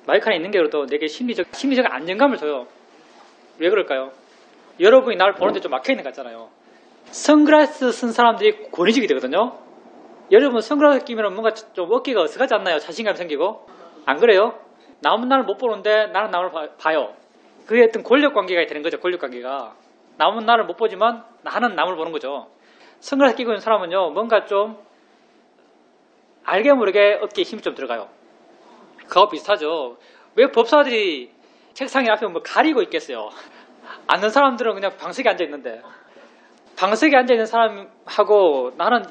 마이크 안에 있는 게 그래도 내게 심리적 안정감을 줘요. 왜 그럴까요? 여러분이 나를 보는데 좀 막혀있는 것 같잖아요. 선글라스 쓴 사람들이 권위적이 되거든요. 여러분 선글라스 끼면 뭔가 좀 어깨가 어색하지 않나요? 자신감이 생기고. 안 그래요? 남은 나를 못 보는데 나는 남을 봐요. 그게 어떤 권력관계가 되는 거죠. 권력관계가. 남은 나를 못 보지만 나는 남을 보는 거죠. 선글라스 끼고 있는 사람은요. 뭔가 좀 알게 모르게 어깨에 힘이 좀 들어가요. 그거 비슷하죠. 왜 법사들이 책상에 앞에 뭐 가리고 있겠어요? 앉는 사람들은 그냥 방석에 앉아있는데, 방석에 앉아있는 사람하고 나는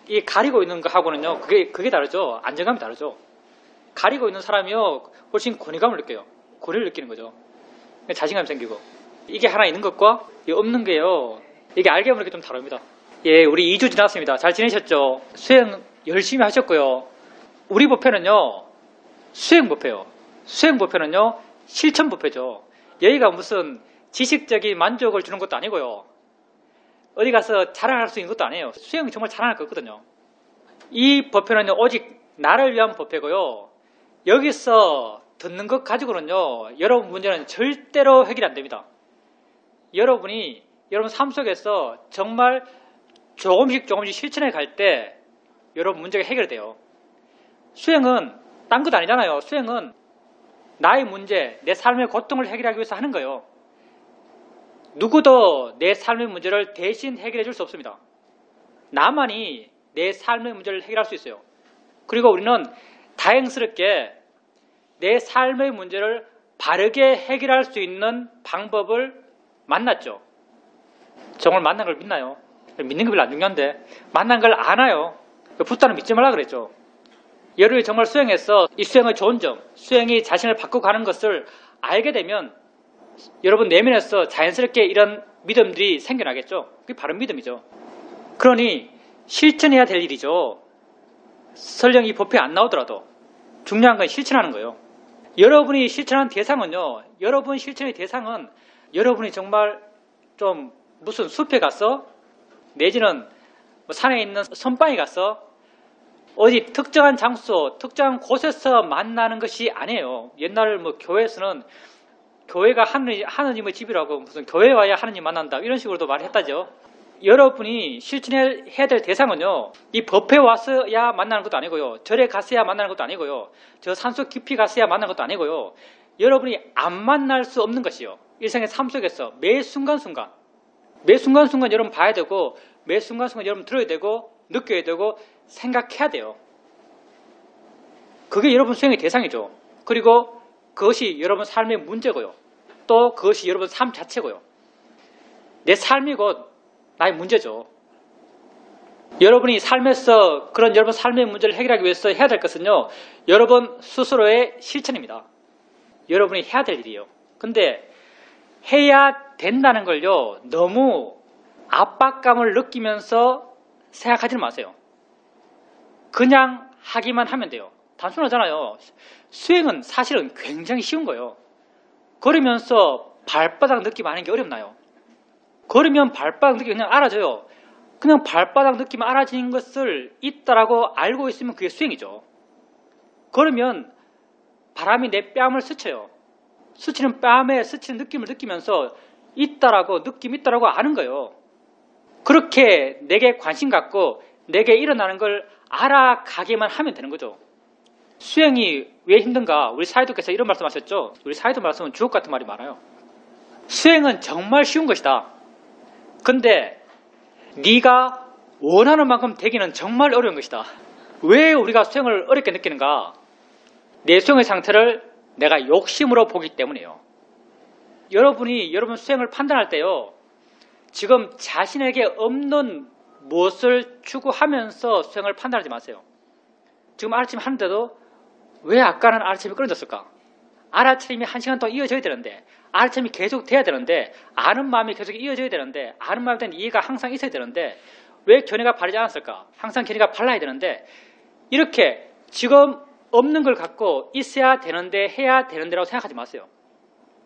이 가리고 있는 거하고는요, 그게 다르죠. 안정감이 다르죠. 가리고 있는 사람이요, 훨씬 권위감을 느껴요. 권위를 느끼는 거죠. 자신감이 생기고. 이게 하나 있는 것과 없는 게요, 이게 알게 모르게 좀 다릅니다. 예, 우리 2주 지났습니다. 잘 지내셨죠? 수행 열심히 하셨고요. 우리 법회는요, 수행법회요. 수행법회는요, 실천법회죠. 여기가 무슨 지식적인 만족을 주는 것도 아니고요. 어디 가서 자랑할 수 있는 것도 아니에요. 수행이 정말 자랑할 거 없거든요. 이 법회는요, 오직 나를 위한 법회고요. 여기서 듣는 것 가지고는요, 여러분 문제는 절대로 해결이 안 됩니다. 여러분이 여러분 삶 속에서 정말 조금씩 실천해 갈 때 여러분 문제가 해결돼요. 수행은 딴 것 아니잖아요. 수행은 나의 문제, 내 삶의 고통을 해결하기 위해서 하는 거예요. 누구도 내 삶의 문제를 대신 해결해 줄 수 없습니다. 나만이 내 삶의 문제를 해결할 수 있어요. 그리고 우리는 다행스럽게 내 삶의 문제를 바르게 해결할 수 있는 방법을 만났죠. 정말 만난 걸 믿나요? 믿는 게 별로 안 중요한데 만난 걸 아나요? 붓다는 믿지 말라 그랬죠. 여러분이 정말 수행해서 이 수행의 좋은 점, 수행이 자신을 바꿔가는 것을 알게 되면 여러분 내면에서 자연스럽게 이런 믿음들이 생겨나겠죠. 그게 바른 믿음이죠. 그러니 실천해야 될 일이죠. 설령 이 법회 안 나오더라도 중요한 건 실천하는 거예요. 여러분이 실천한 대상은요. 여러분 실천의 대상은 여러분이 정말 좀 무슨 숲에 가서 내지는 뭐 산에 있는 선방에 가서 어디 특정한 장소, 특정한 곳에서 만나는 것이 아니에요. 옛날 뭐 교회에서는 교회가 하느님의 집이라고 무슨 교회 와야 하느님 만난다 이런 식으로도 말했다죠. 여러분이 실천해야 될 대상은요. 이 법회 와서야 만나는 것도 아니고요. 절에 가서야 만나는 것도 아니고요. 저 산속 깊이 가서야 만나는 것도 아니고요. 여러분이 안 만날 수 없는 것이요. 일생의 삶 속에서 매 순간순간 여러분 봐야 되고 매 순간순간 여러분 들어야 되고 느껴야 되고 생각해야 돼요. 그게 여러분 수행의 대상이죠. 그리고 그것이 여러분 삶의 문제고요. 또 그것이 여러분 삶 자체고요. 내 삶이 곧 나의 문제죠. 여러분이 삶에서 그런 여러분 삶의 문제를 해결하기 위해서 해야 될 것은요. 여러분 스스로의 실천입니다. 여러분이 해야 될 일이에요. 근데 해야 된다는 걸요. 너무 압박감을 느끼면서 생각하지는 마세요. 그냥 하기만 하면 돼요. 단순하잖아요. 수행은 사실은 굉장히 쉬운 거예요. 걸으면서 발바닥 느낌 아는 게 어렵나요? 걸으면 발바닥 느낌 그냥 알아져요. 그냥 발바닥 느낌 알아지는 것을 있다라고 알고 있으면 그게 수행이죠. 걸으면 바람이 내 뺨을 스쳐요. 스치는 뺨에 스치는 느낌을 느끼면서 있다라고 느낌 있다라고 아는 거예요. 그렇게 내게 관심 갖고 내게 일어나는 걸 알아가기만 하면 되는 거죠. 수행이 왜 힘든가? 우리 사이도께서 이런 말씀하셨죠. 우리 사이도 말씀은 주옥 같은 말이 많아요. 수행은 정말 쉬운 것이다. 근데 네가 원하는 만큼 되기는 정말 어려운 것이다. 왜 우리가 수행을 어렵게 느끼는가? 내 수행의 상태를 내가 욕심으로 보기 때문이에요. 여러분이 여러분 수행을 판단할 때요. 지금 자신에게 없는 무엇을 추구하면서 수행을 판단하지 마세요. 지금 알아차림 하는데도 왜 아까는 알아차림이 끊어졌을까? 알아차림이 1시간 동안 이어져야 되는데 알아차림이 계속 돼야 되는데 아는 마음이 계속 이어져야 되는데 아는 마음에 대한 이해가 항상 있어야 되는데 왜 견해가 바르지 않았을까? 항상 견해가 발라야 되는데 이렇게 지금 없는 걸 갖고 있어야 되는데 해야 되는데라고 생각하지 마세요.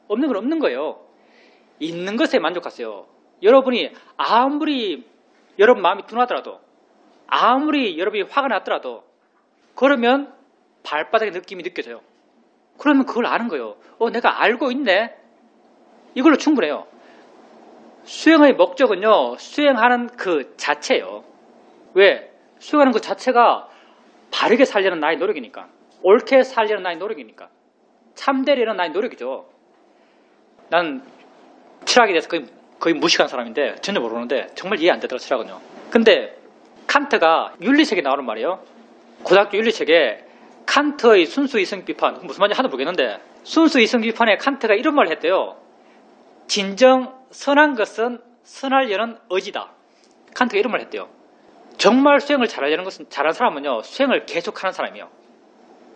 없는 건 없는 거예요. 있는 것에 만족하세요. 여러분이 아무리 여러분 마음이 둔하더라도 아무리 여러분이 화가 났더라도 그러면 발바닥의 느낌이 느껴져요. 그러면 그걸 아는 거예요. 내가 알고 있네. 이걸로 충분해요. 수행의 목적은요, 수행하는 그 자체예요. 왜? 수행하는 그 자체가 바르게 살려는 나의 노력이니까. 옳게 살려는 나의 노력이니까. 참되려는 나의 노력이죠. 난 철학에 대해서 거의 무식한 사람인데 전혀 모르는데 정말 이해 안 되더라, 철학은요. 근데 칸트가 윤리책에 나오는 말이에요. 고등학교 윤리책에 칸트의 순수 이성 비판, 무슨 말인지 하나도 모르겠는데 순수 이성 비판에 칸트가 이런 말을 했대요. 진정 선한 것은 선하려는 의지다. 칸트가 이런 말을 했대요. 정말 수행을 잘하는 사람은요, 수행을 계속하는 사람이에요.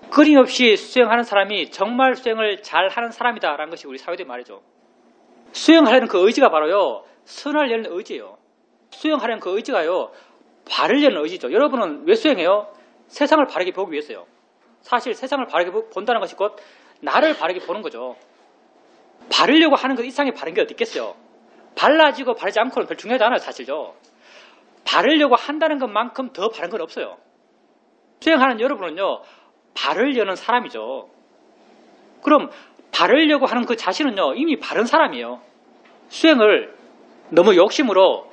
끊임없이 수행하는 사람이 정말 수행을 잘하는 사람이다라는 것이 우리 사회의 말이죠. 수행하려는 그 의지가 바로요, 선하려는 의지예요. 수행하려는 그 의지가요, 바르려는 의지죠. 여러분은 왜 수행해요? 세상을 바르게 보기 위해서요. 사실 세상을 바르게 본다는 것이 곧 나를 바르게 보는 거죠. 바르려고 하는 것 이상의 바른 게 어디 있겠어요? 발라지고 바르지 않고는 별 중요하지 않아요, 사실죠. 바르려고 한다는 것만큼 더 바른 건 없어요. 수행하는 여러분은요, 바르려는 사람이죠. 그럼 바르려고 하는 그 자신은요, 이미 바른 사람이에요. 수행을 너무 욕심으로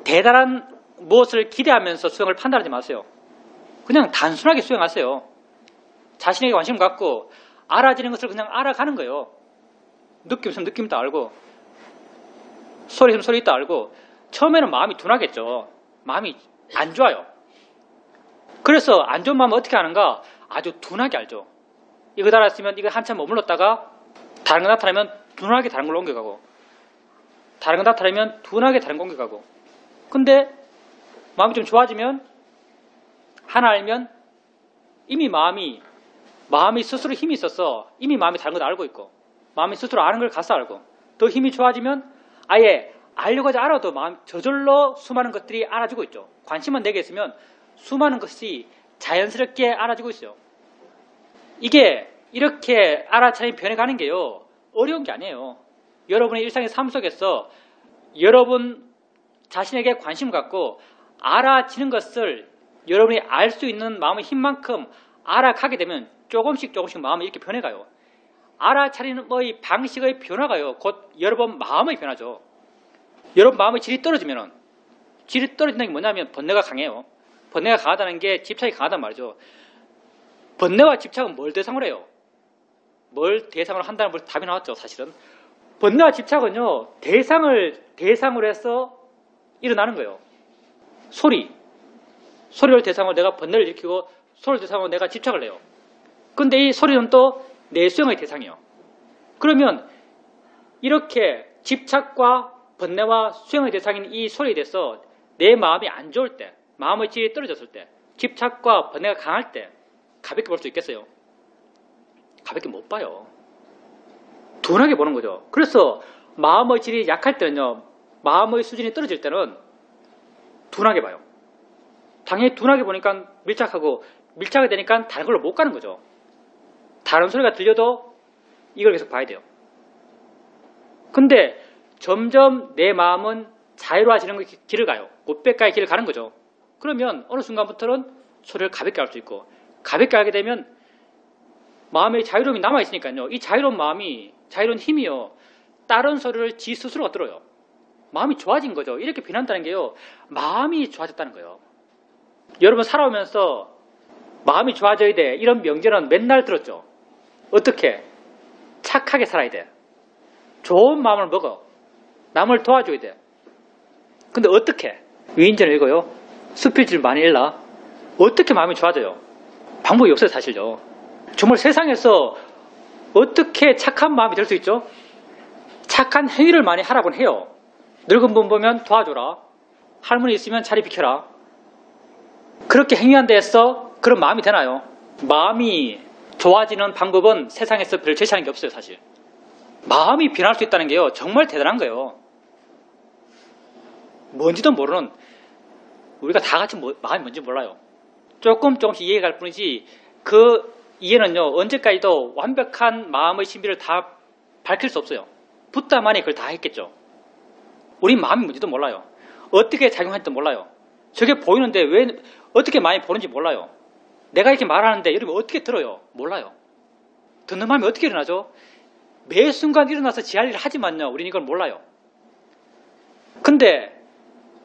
대단한 무엇을 기대하면서 수행을 판단하지 마세요. 그냥 단순하게 수행하세요. 자신에게 관심을 갖고 알아지는 것을 그냥 알아가는 거예요. 느낌 있으면 느낌 있다 알고, 소리 있으면 소리 있다 알고. 처음에는 마음이 둔하겠죠. 마음이 안 좋아요. 그래서 안 좋은 마음은 어떻게 하는가? 아주 둔하게 알죠. 이거 달았으면 이거 한참 머물렀다가 다른 거 나타나면 둔하게 다른 걸로 옮겨가고, 다른 거 나타나면 둔하게 다른 거 옮겨가고. 근데 마음이 좀 좋아지면, 하나 알면 이미 마음이 스스로 힘이 있어서 이미 마음이 다른 걸 알고 있고, 마음이 스스로 아는 걸 가서 알고, 더 힘이 좋아지면 아예 알려고 하지 않아도 마음 저절로 수많은 것들이 알아지고 있죠. 관심만 내게 있으면 수많은 것이 자연스럽게 알아지고 있어요. 이게 이렇게 알아차림 변해가는 게요, 어려운 게 아니에요. 여러분의 일상의 삶 속에서 여러분 자신에게 관심을 갖고 알아지는 것을 여러분이 알 수 있는 마음의 힘만큼 알아가게 되면 조금씩 마음이 이렇게 변해가요. 알아차리는 방식의 변화가요, 곧 여러분 마음의 변화죠. 여러분 마음의 질이 떨어지면은, 질이 떨어진다는 게 뭐냐면 번뇌가 강해요. 번뇌가 강하다는 게 집착이 강하단 말이죠. 번뇌와 집착은 뭘 대상으로 해요? 뭘 대상으로 한다는 걸 답이 나왔죠, 사실은. 번뇌와 집착은요, 대상으로 해서 일어나는 거예요. 소리를 대상으로 내가 번뇌를 일으키고, 소리를 대상으로 내가 집착을 해요. 근데 이 소리는 또 내 수행의 대상이에요. 그러면 이렇게 집착과 번뇌와 수행의 대상인 이 소리에 대해서 내 마음이 안 좋을 때, 마음의 질이 떨어졌을 때, 집착과 번뇌가 강할 때 가볍게 볼 수 있겠어요? 가볍게 못 봐요. 둔하게 보는 거죠. 그래서 마음의 질이 약할 때는요, 마음의 수준이 떨어질 때는 둔하게 봐요. 당연히 둔하게 보니까 밀착이 되니까 다른 걸로 못 가는 거죠. 다른 소리가 들려도 이걸 계속 봐야 돼요. 근데 점점 내 마음은 자유로워지는 길을 가요. 꽃백가의 길을 가는 거죠. 그러면 어느 순간부터는 소리를 가볍게 알 수 있고, 가볍게 알게 되면 마음의 자유로움이 남아있으니까요. 이 자유로운 마음이, 자유로운 힘이요, 다른 소리를 지 스스로가 들어요. 마음이 좋아진 거죠. 이렇게 변한다는 게요, 마음이 좋아졌다는 거예요. 여러분 살아오면서 마음이 좋아져야 돼, 이런 명제는 맨날 들었죠. 어떻게? 착하게 살아야 돼. 좋은 마음을 먹어. 남을 도와줘야 돼. 근데 어떻게? 위인전을 읽어요. 수필지를 많이 읽라. 어떻게 마음이 좋아져요? 방법이 없어요, 사실요. 정말 세상에서 어떻게 착한 마음이 될 수 있죠? 착한 행위를 많이 하라고 해요. 늙은 분 보면 도와줘라. 할머니 있으면 자리 비켜라. 그렇게 행위한 데에서 그런 마음이 되나요? 마음이 좋아지는 방법은 세상에서 별 제시하는 게 없어요, 사실. 마음이 변할 수 있다는 게요, 정말 대단한 거예요. 뭔지도 모르는, 우리가 다 같이 마음이 뭔지 몰라요. 조금씩 이해가 갈 뿐이지, 그 이해는요, 언제까지도 완벽한 마음의 신비를 다 밝힐 수 없어요. 붓다만이 그걸 다 했겠죠. 우린 마음이 뭔지도 몰라요. 어떻게 작용할지도 몰라요. 저게 보이는데 어떻게 많이 보는지 몰라요. 내가 이렇게 말하는데 여러분 어떻게 들어요? 몰라요. 듣는 마음이 어떻게 일어나죠? 매 순간 일어나서 지 할 일을 하지만요. 우리는 이걸 몰라요. 근데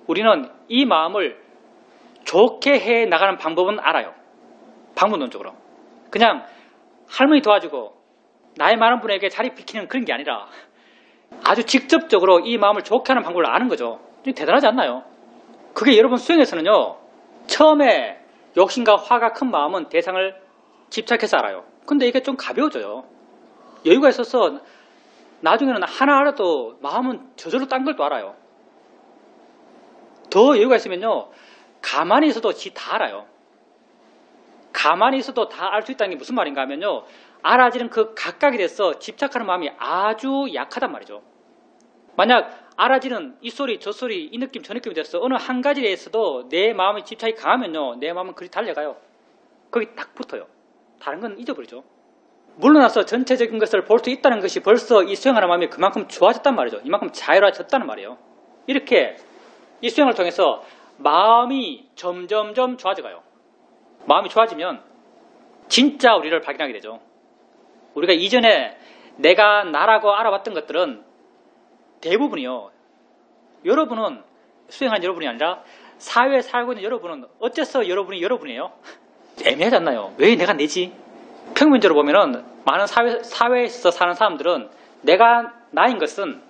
우리는 이 마음을 좋게 해 나가는 방법은 알아요. 방법론적으로. 그냥 할머니 도와주고 나이 많은 분에게 자리 비키는 그런 게 아니라 아주 직접적으로 이 마음을 좋게 하는 방법을 아는 거죠. 대단하지 않나요? 그게 여러분 수행에서는요. 처음에 욕심과 화가 큰 마음은 대상을 집착해서 알아요. 근데 이게 좀 가벼워져요. 여유가 있어서 나중에는 하나 알아도 마음은 저절로 딴 걸 또 알아요. 더 여유가 있으면요. 가만히 있어도 지 다 알아요. 가만히 있어도 다 알 수 있다는 게 무슨 말인가 하면요. 알아지는 그 각각에 대해서 집착하는 마음이 아주 약하단 말이죠. 만약 알아지는 이 소리, 저 소리, 이 느낌, 저 느낌이 돼서 어느 한 가지에 대해서도 내 마음의 집착이 강하면요. 내 마음은 그리 달려가요. 거기 딱 붙어요. 다른 건 잊어버리죠. 물러나서 전체적인 것을 볼 수 있다는 것이 벌써 이 수행하는 마음이 그만큼 좋아졌단 말이죠. 이만큼 자유로워졌다는 말이에요. 이렇게 이 수행을 통해서 마음이 점점점 좋아져가요. 마음이 좋아지면 진짜 우리를 발견하게 되죠. 우리가 이전에 내가 나라고 알아봤던 것들은 대부분이요. 여러분은 수행한 여러분이 아니라 사회에 살고 있는 여러분은 어째서 여러분이 여러분이에요? 애매하지 않나요? 왜 내가 내지? 평면적으로 보면은 많은 사회에서 사는 사람들은 내가 나인 것은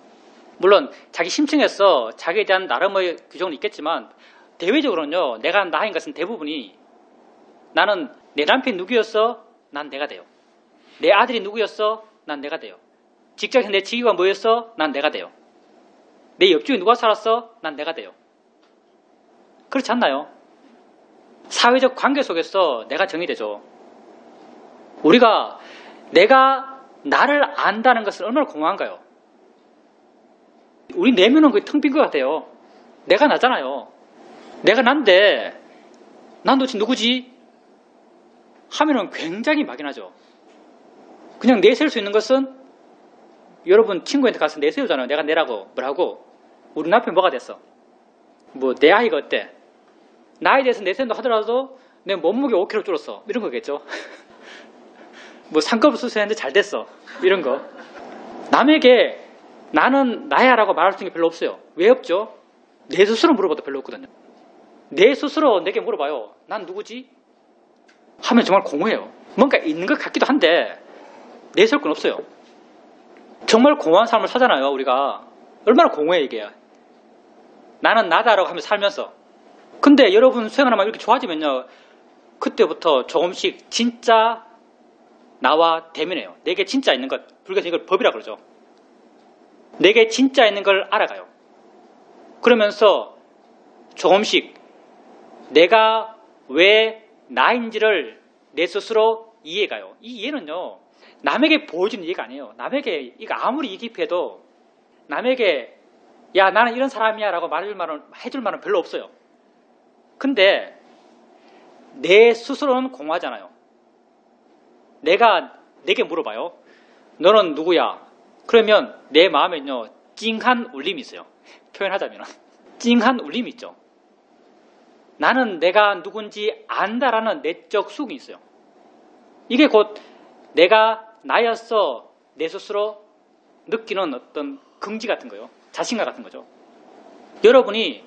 물론 자기 심층에서 자기에 대한 나름의 규정은 있겠지만 대외적으로는요. 내가 나인 것은 대부분이 나는 내 남편이 누구였어? 난 내가 돼요. 내 아들이 누구였어? 난 내가 돼요. 직장에서 내 직위가 뭐였어? 난 내가 돼요. 내 옆집에 누가 살았어? 난 내가 돼요. 그렇지 않나요? 사회적 관계 속에서 내가 정의되죠. 우리가 내가 나를 안다는 것은 얼마나 공허한가요? 우리 내면은 거의 텅 빈 것 같아요. 내가 나잖아요. 내가 난데 난 도대체 누구지? 하면은 굉장히 막연하죠. 그냥 내세울 수 있는 것은 여러분 친구한테 가서 내세우잖아요. 내가 내라고 뭐라고. 우리 남편이 뭐가 됐어? 뭐 내 아이가 어때? 나에 대해서 내세운다 하더라도 내 몸무게 5kg 줄었어. 이런 거겠죠. 뭐 상급을 수술했는데 잘 됐어. 이런 거. 남에게 나는 나야라고 말할 수 있는 게 별로 없어요. 왜 없죠? 내 스스로 물어봐도 별로 없거든요. 내 스스로 내게 물어봐요. 난 누구지? 하면 정말 공허해요. 뭔가 있는 것 같기도 한데 내세울 건 없어요. 정말 공허한 삶을 사잖아요. 우리가. 얼마나 공허해 이게. 나는 나다라고 하면서 살면서. 근데 여러분 수행하는 마음이 이렇게 좋아지면요. 그때부터 조금씩 진짜 나와 대면해요. 내게 진짜 있는 것. 불교에서 이걸 법이라고 그러죠. 내게 진짜 있는 걸 알아가요. 그러면서 조금씩 내가 왜 나인지를 내 스스로 이해가요. 이 이해는요. 남에게 보여주는 이해가 아니에요. 남에게 이거 아무리 이기해도 남에게 야 나는 이런 사람이야 라고 해줄 말은 별로 없어요. 근데 내 스스로는 공허하잖아요. 내가 내게 물어봐요. 너는 누구야? 그러면 내 마음에는요. 찡한 울림이 있어요. 표현하자면 찡한 울림이 있죠. 나는 내가 누군지 안다라는 내적 수긍이 있어요. 이게 곧 내가 나였어 내 스스로 느끼는 어떤 긍지 같은 거요. 자신감 같은 거죠. 여러분이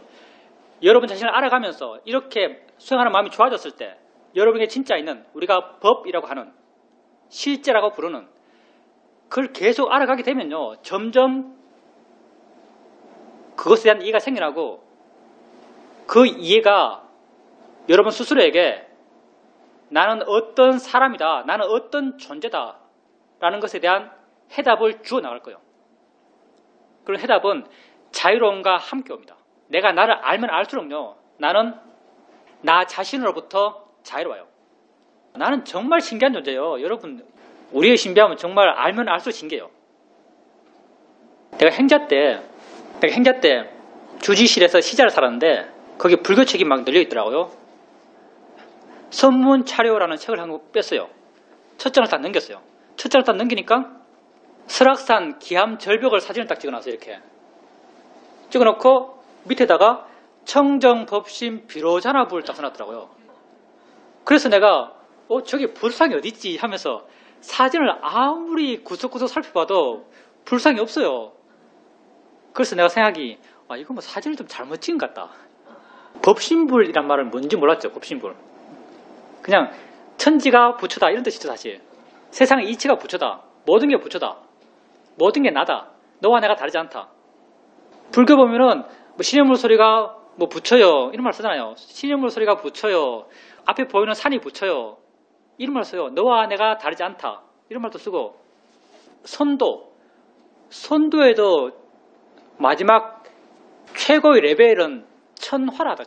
여러분 자신을 알아가면서 이렇게 수행하는 마음이 좋아졌을 때 여러분에게 진짜 있는 우리가 법이라고 하는 실제라고 부르는 그걸 계속 알아가게 되면요. 점점 그것에 대한 이해가 생겨나고 그 이해가 여러분 스스로에게 나는 어떤 사람이다. 나는 어떤 존재다. 라는 것에 대한 해답을 주어 나갈 거예요. 그런 해답은 자유로움과 함께 옵니다. 내가 나를 알면 알수록요. 나는 나 자신으로부터 자유로워요. 나는 정말 신기한 존재예요. 여러분 우리의 신비함은 정말 알면 알수록 신기해요. 내가 행자 때 주지실에서 시자를 살았는데 거기 불교책이 막 널려 있더라고요. 선문차료라는 책을 한 권 뺐어요. 첫 장을 딱 넘겼어요. 첫 장을 딱 넘기니까 설악산 기암 절벽을 사진을 딱 찍어놨어요. 이렇게 찍어놓고 밑에다가 청정법심 비로자나불 딱 써놨더라고요. 그래서 내가 저기 불상이 어디 있지 하면서 사진을 아무리 구석구석 살펴봐도 불상이 없어요. 그래서 내가 생각이 이거 뭐 사진을 좀 잘못 찍은 것 같다. 법신불이란 말은 뭔지 몰랐죠. 법신불. 그냥 천지가 부처다 이런 뜻이죠. 사실 세상의 이치가 부처다. 모든 게 부처다. 모든 게 나다. 너와 내가 다르지 않다. 불교 보면은 뭐 시냇물 소리가 뭐 부처요 이런 말 쓰잖아요. 시냇물 소리가 부처요. 앞에 보이는 산이 부처요. 이런 말 써요. 너와 내가 다르지 않다. 이런 말도 쓰고 선도에도 마지막 최고의 레벨은 천화라다.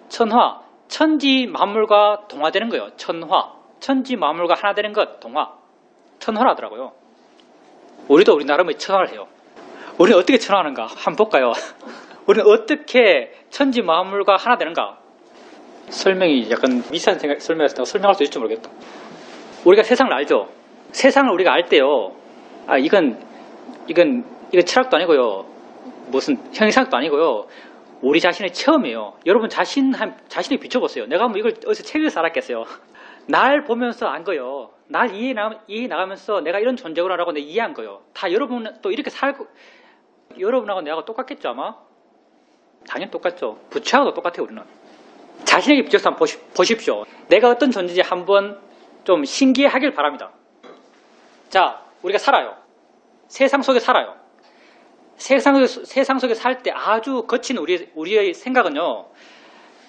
천화. 천지 만물과 동화되는 거예요. 천화. 천지 만물과 하나 되는 것 동화. 천화라더라고요. 우리도 우리 나름의 천화를 해요. 우리는 어떻게 천화하는가 한번 볼까요? 우리는 어떻게 천지 만물과 하나 되는가? 설명이 약간 미세한 설명이었다고 설명할 수 있을지 모르겠다. 우리가 세상을 알죠? 세상을 우리가 알 때요. 이건 철학도 아니고요. 무슨 형이상학도 아니고요. 우리 자신의 체험이에요. 여러분 자신이 비춰보세요. 내가 뭐 이걸 어디서 책에서 알았겠어요. 날 보면서 안 거요. 날 이해 나가면서 내가 이런 존재구나라고 내가 이해한 거요. 다 여러분 또 이렇게 살고 여러분하고 내하고 똑같겠죠 아마? 당연히 똑같죠. 부처하고도 똑같아요 우리는. 자신에게 비춰서 한번 보십시오. 내가 어떤 존재인지 한번 좀 신기하길 바랍니다. 자, 우리가 살아요. 세상 속에 살아요. 세상 속에 살 때 아주 거친 우리의 생각은요.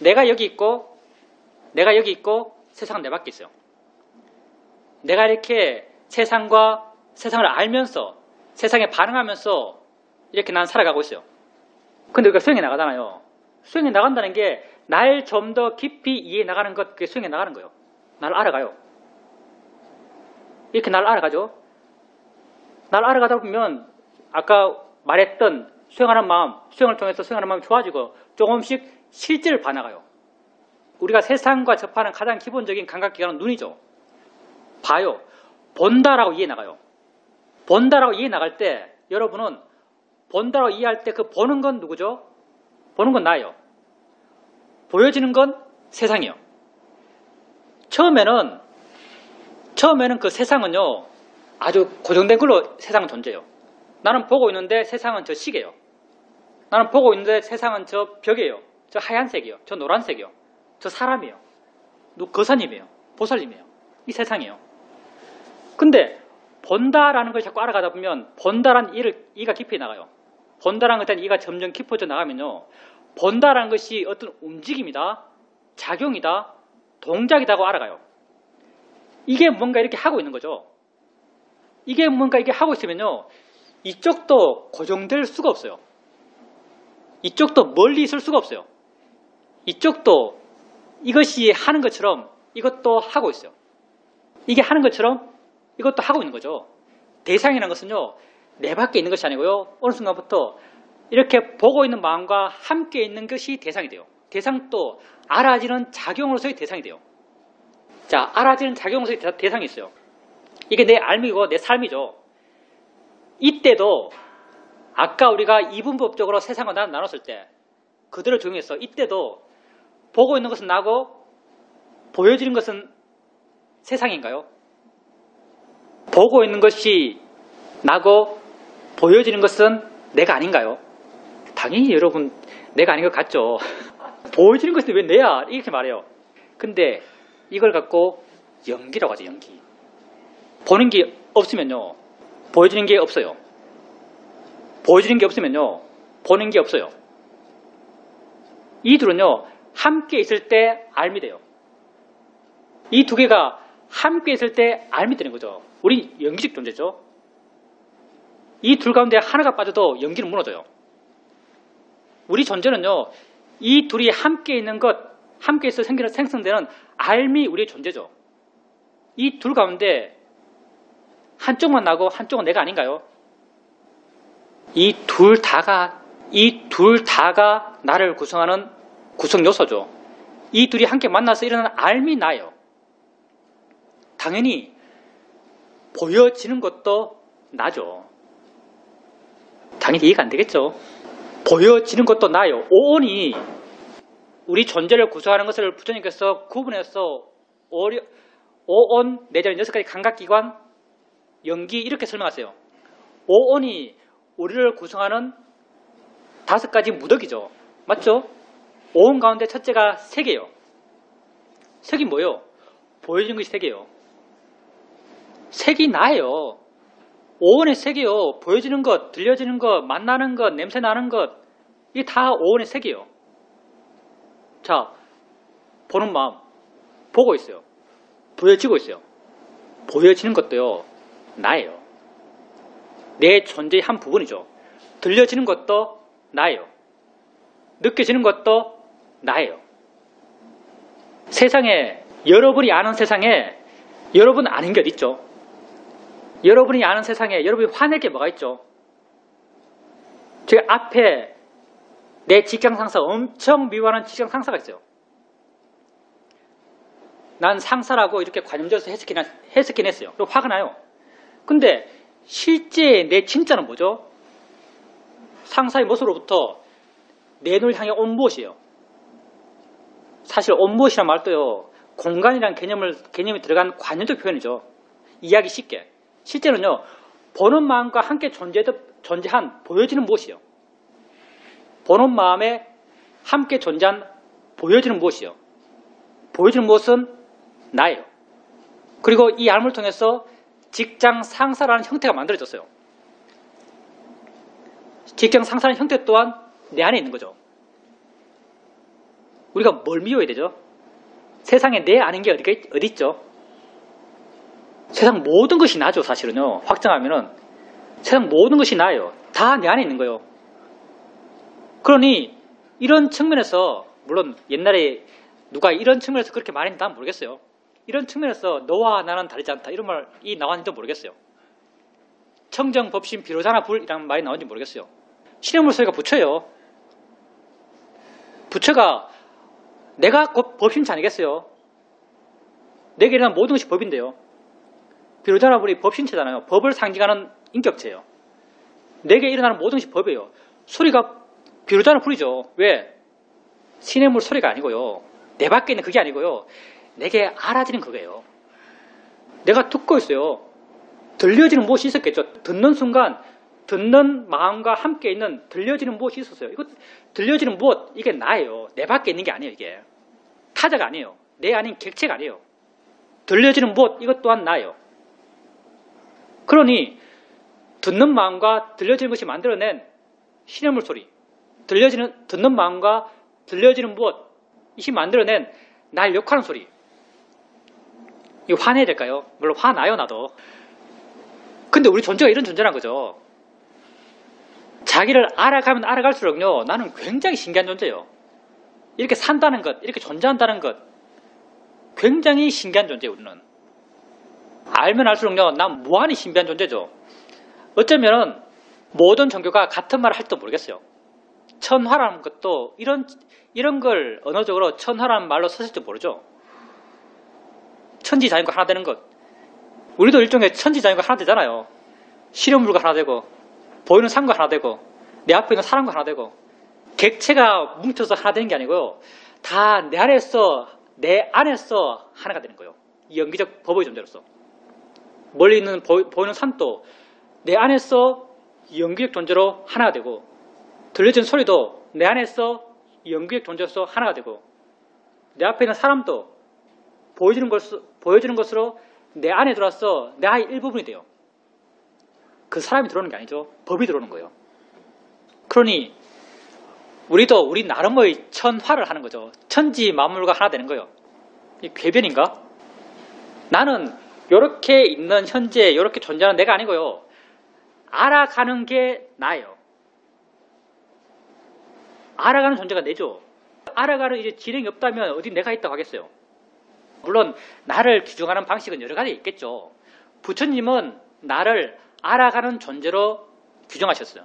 내가 여기 있고 세상은 내 밖에 있어요. 내가 이렇게 세상을 알면서 세상에 반응하면서 이렇게 난 살아가고 있어요. 근데 우리가 수행에 나가잖아요. 수행에 나간다는 게 날 좀 더 깊이 이해해 나가는 것, 그게 수행에 나가는 거예요. 날 알아가요. 이렇게 날 알아가죠. 날 알아가다 보면 아까 말했던 수행을 통해서 수행하는 마음이 좋아지고 조금씩 실제를 봐나가요. 우리가 세상과 접하는 가장 기본적인 감각기관은 눈이죠. 봐요. 본다라고 이해해 나가요. 본다라고 이해해 나갈 때 여러분은 본다라고 이해할 때 그 보는 건 누구죠? 보는 건 나예요. 보여지는 건 세상이요. 처음에는 그 세상은요, 아주 고정된 걸로 세상은 존재해요. 나는 보고 있는데 세상은 저 시계요. 나는 보고 있는데 세상은 저 벽이에요. 저 하얀색이요. 저 노란색이요. 저 사람이요. 거사님이에요. 보살님이에요. 이 세상이에요. 근데 본다라는 걸 자꾸 알아가다 보면 본다라는 이가 깊이 나가요. 본다라는 것에 이가 점점 깊어져 나가면요. 본다라는 것이 어떤 움직임이다, 작용이다, 동작이다고 알아가요. 이게 뭔가 이렇게 하고 있는 거죠. 이게 뭔가 이렇게 하고 있으면요. 이쪽도 고정될 수가 없어요. 이쪽도 멀리 있을 수가 없어요. 이쪽도 이것이 하는 것처럼 이것도 하고 있어요. 이게 하는 것처럼 이것도 하고 있는 거죠. 대상이라는 것은요. 내 밖에 있는 것이 아니고요. 어느 순간부터 이렇게 보고 있는 마음과 함께 있는 것이 대상이 돼요. 대상도 알아지는 작용으로서의 대상이 돼요. 자, 알아지는 작용으로서의 대상이 있어요. 이게 내 알미고 내 삶이죠. 이때도 아까 우리가 이분법적으로 세상과 나를 나눴을 때 그대로 적용해서 이때도 보고 있는 것은 나고 보여지는 것은 세상인가요? 보고 있는 것이 나고 보여지는 것은 내가 아닌가요? 당연히 여러분 내가 아닌 것 같죠. 보여지는 것은 왜 내야? 이렇게 말해요. 근데 이걸 갖고 연기라고 하죠. 연기. 보는 게 없으면요. 보여지는 게 없어요. 보여지는 게 없으면요. 보는 게 없어요. 이 둘은요. 함께 있을 때 알미 돼요. 이 두 개가 함께 있을 때 알미 되는 거죠. 우리 연기적 존재죠. 이 둘 가운데 하나가 빠져도 연기는 무너져요. 우리 존재는요. 이 둘이 함께 있는 것, 함께 있어 생성되는 알미 우리의 존재죠. 이 둘 가운데 한쪽만 나고 한쪽은 내가 아닌가요? 이 둘 다가 나를 구성하는 구성 요소죠. 이 둘이 함께 만나서 일어나는 알미 나예요. 당연히 보여지는 것도 나죠. 당연히 이해가 안 되겠죠. 보여지는 것도 나요. 오온이 우리 존재를 구성하는 것을 부처님께서 구분해서 오온 내지는 6가지 감각기관, 연기 이렇게 설명하세요. 오온이 우리를 구성하는 5가지 무덕이죠. 맞죠? 오온 가운데 첫째가 색이에요. 색이 뭐예요? 보여지는 것이 색이에요. 색이 나예요. 오온의 색이요. 보여지는 것, 들려지는 것, 만나는 것, 냄새 나는 것, 이게 다 오온의 색이에요. 자, 보는 마음, 보고 있어요. 보여지고 있어요. 보여지는 것도요, 나예요. 내 존재의 한 부분이죠. 들려지는 것도 나예요. 느껴지는 것도 나예요. 세상에, 여러분이 아는 세상에 여러분 아는 게 어디 있죠? 여러분이 아는 세상에 여러분이 화낼 게 뭐가 있죠? 제가 앞에 내 직장 상사, 엄청 미워하는 직장 상사가 있어요. 난 상사라고 이렇게 관념져서 해석긴 했어요. 그리고 화가 나요. 근데 실제 내 진짜는 뭐죠? 상사의 모습으로부터 내 눈을 향해 온 무엇이에요? 사실 온 무엇이란 말도요, 공간이란 개념이 들어간 관념적 표현이죠. 이해하기 쉽게. 실제로는요, 보는 마음과 함께 존재한 보여지는 무엇이요? 보는 마음에 함께 존재한 보여지는 무엇이요? 보여지는 무엇은 나예요. 그리고 이 알을 통해서 직장 상사라는 형태가 만들어졌어요. 직장 상사라는 형태 또한 내 안에 있는 거죠. 우리가 뭘 미워야 되죠? 세상에 내 아는 게 어디 있죠? 세상 모든 것이 나죠, 사실은요. 확정하면은 세상 모든 것이 나예요. 다 내 안에 있는 거예요. 그러니 이런 측면에서, 물론 옛날에 누가 이런 측면에서 그렇게 말했는지 난 모르겠어요. 이런 측면에서 너와 나는 다르지 않다 이런 말이 나왔는지도 모르겠어요. 청정법신 비로자나 불이라는 말이 나온지 모르겠어요. 신의 물소리가 부처예요. 부처가 내가 곧 법신체 아니겠어요? 내게 일어난 모든 것이 법인데요. 비로자나 불이 법신체잖아요. 법을 상징하는 인격체예요. 내게 일어나는 모든 것이 법이에요. 소리가 비로자나 불이죠. 왜? 신의 물 소리가 아니고요. 내 밖에 있는 그게 아니고요. 내게 알아지는 그거예요. 내가 듣고 있어요. 들려지는 무엇이 있었겠죠. 듣는 순간 듣는 마음과 함께 있는 들려지는 무엇이 있었어요. 이거 들려지는 무엇, 이게 나예요. 내 밖에 있는 게 아니에요. 이게 타자가 아니에요. 내 아닌 객체가 아니에요. 들려지는 무엇, 이것 또한 나예요. 그러니 듣는 마음과 들려지는 것이 만들어낸 신의 물소리, 듣는 마음과 들려지는 무엇, 이것이 만들어낸 날 욕하는 소리. 이거 화내야 될까요? 물론 화나요, 나도. 근데 우리 존재가 이런 존재란 거죠. 자기를 알아가면 알아갈수록요, 나는 굉장히 신기한 존재예요. 이렇게 산다는 것, 이렇게 존재한다는 것, 굉장히 신기한 존재예요, 우리는. 알면 알수록요, 난 무한히 신비한 존재죠. 어쩌면 모든 종교가 같은 말을 할지도 모르겠어요. 천화라는 것도 이런 걸 언어적으로 천화라는 말로 썼을지 모르죠. 천지자연과 하나 되는 것. 우리도 일종의 천지자연과 하나 되잖아요. 시련물과 하나 되고, 보이는 산과 하나 되고, 내 앞에 있는 사람과 하나 되고, 객체가 뭉쳐서 하나 되는 게 아니고요. 다 내 안에서 하나가 되는 거예요. 이 연기적 법의 존재로서. 멀리 있는 보이는 산도 내 안에서 연기적 존재로 하나가 되고, 들려지는 소리도 내 안에서 연기적 존재로서 하나가 되고, 내 앞에 있는 사람도 보여지는 것으로 내 안에 들어와서 내 아의 일부분이 돼요. 그 사람이 들어오는 게 아니죠. 법이 들어오는 거예요. 그러니 우리도 우리 나름의 천화를 하는 거죠. 천지 만물과 하나 되는 거예요. 이 궤변인가? 나는 이렇게 있는 현재 이렇게 존재하는 내가 아니고요. 알아가는 게 나예요. 알아가는 존재가 내죠. 알아가는 이제 지능이 없다면 어디 내가 있다고 하겠어요. 물론 나를 규정하는 방식은 여러 가지 있겠죠. 부처님은 나를 알아가는 존재로 규정하셨어요.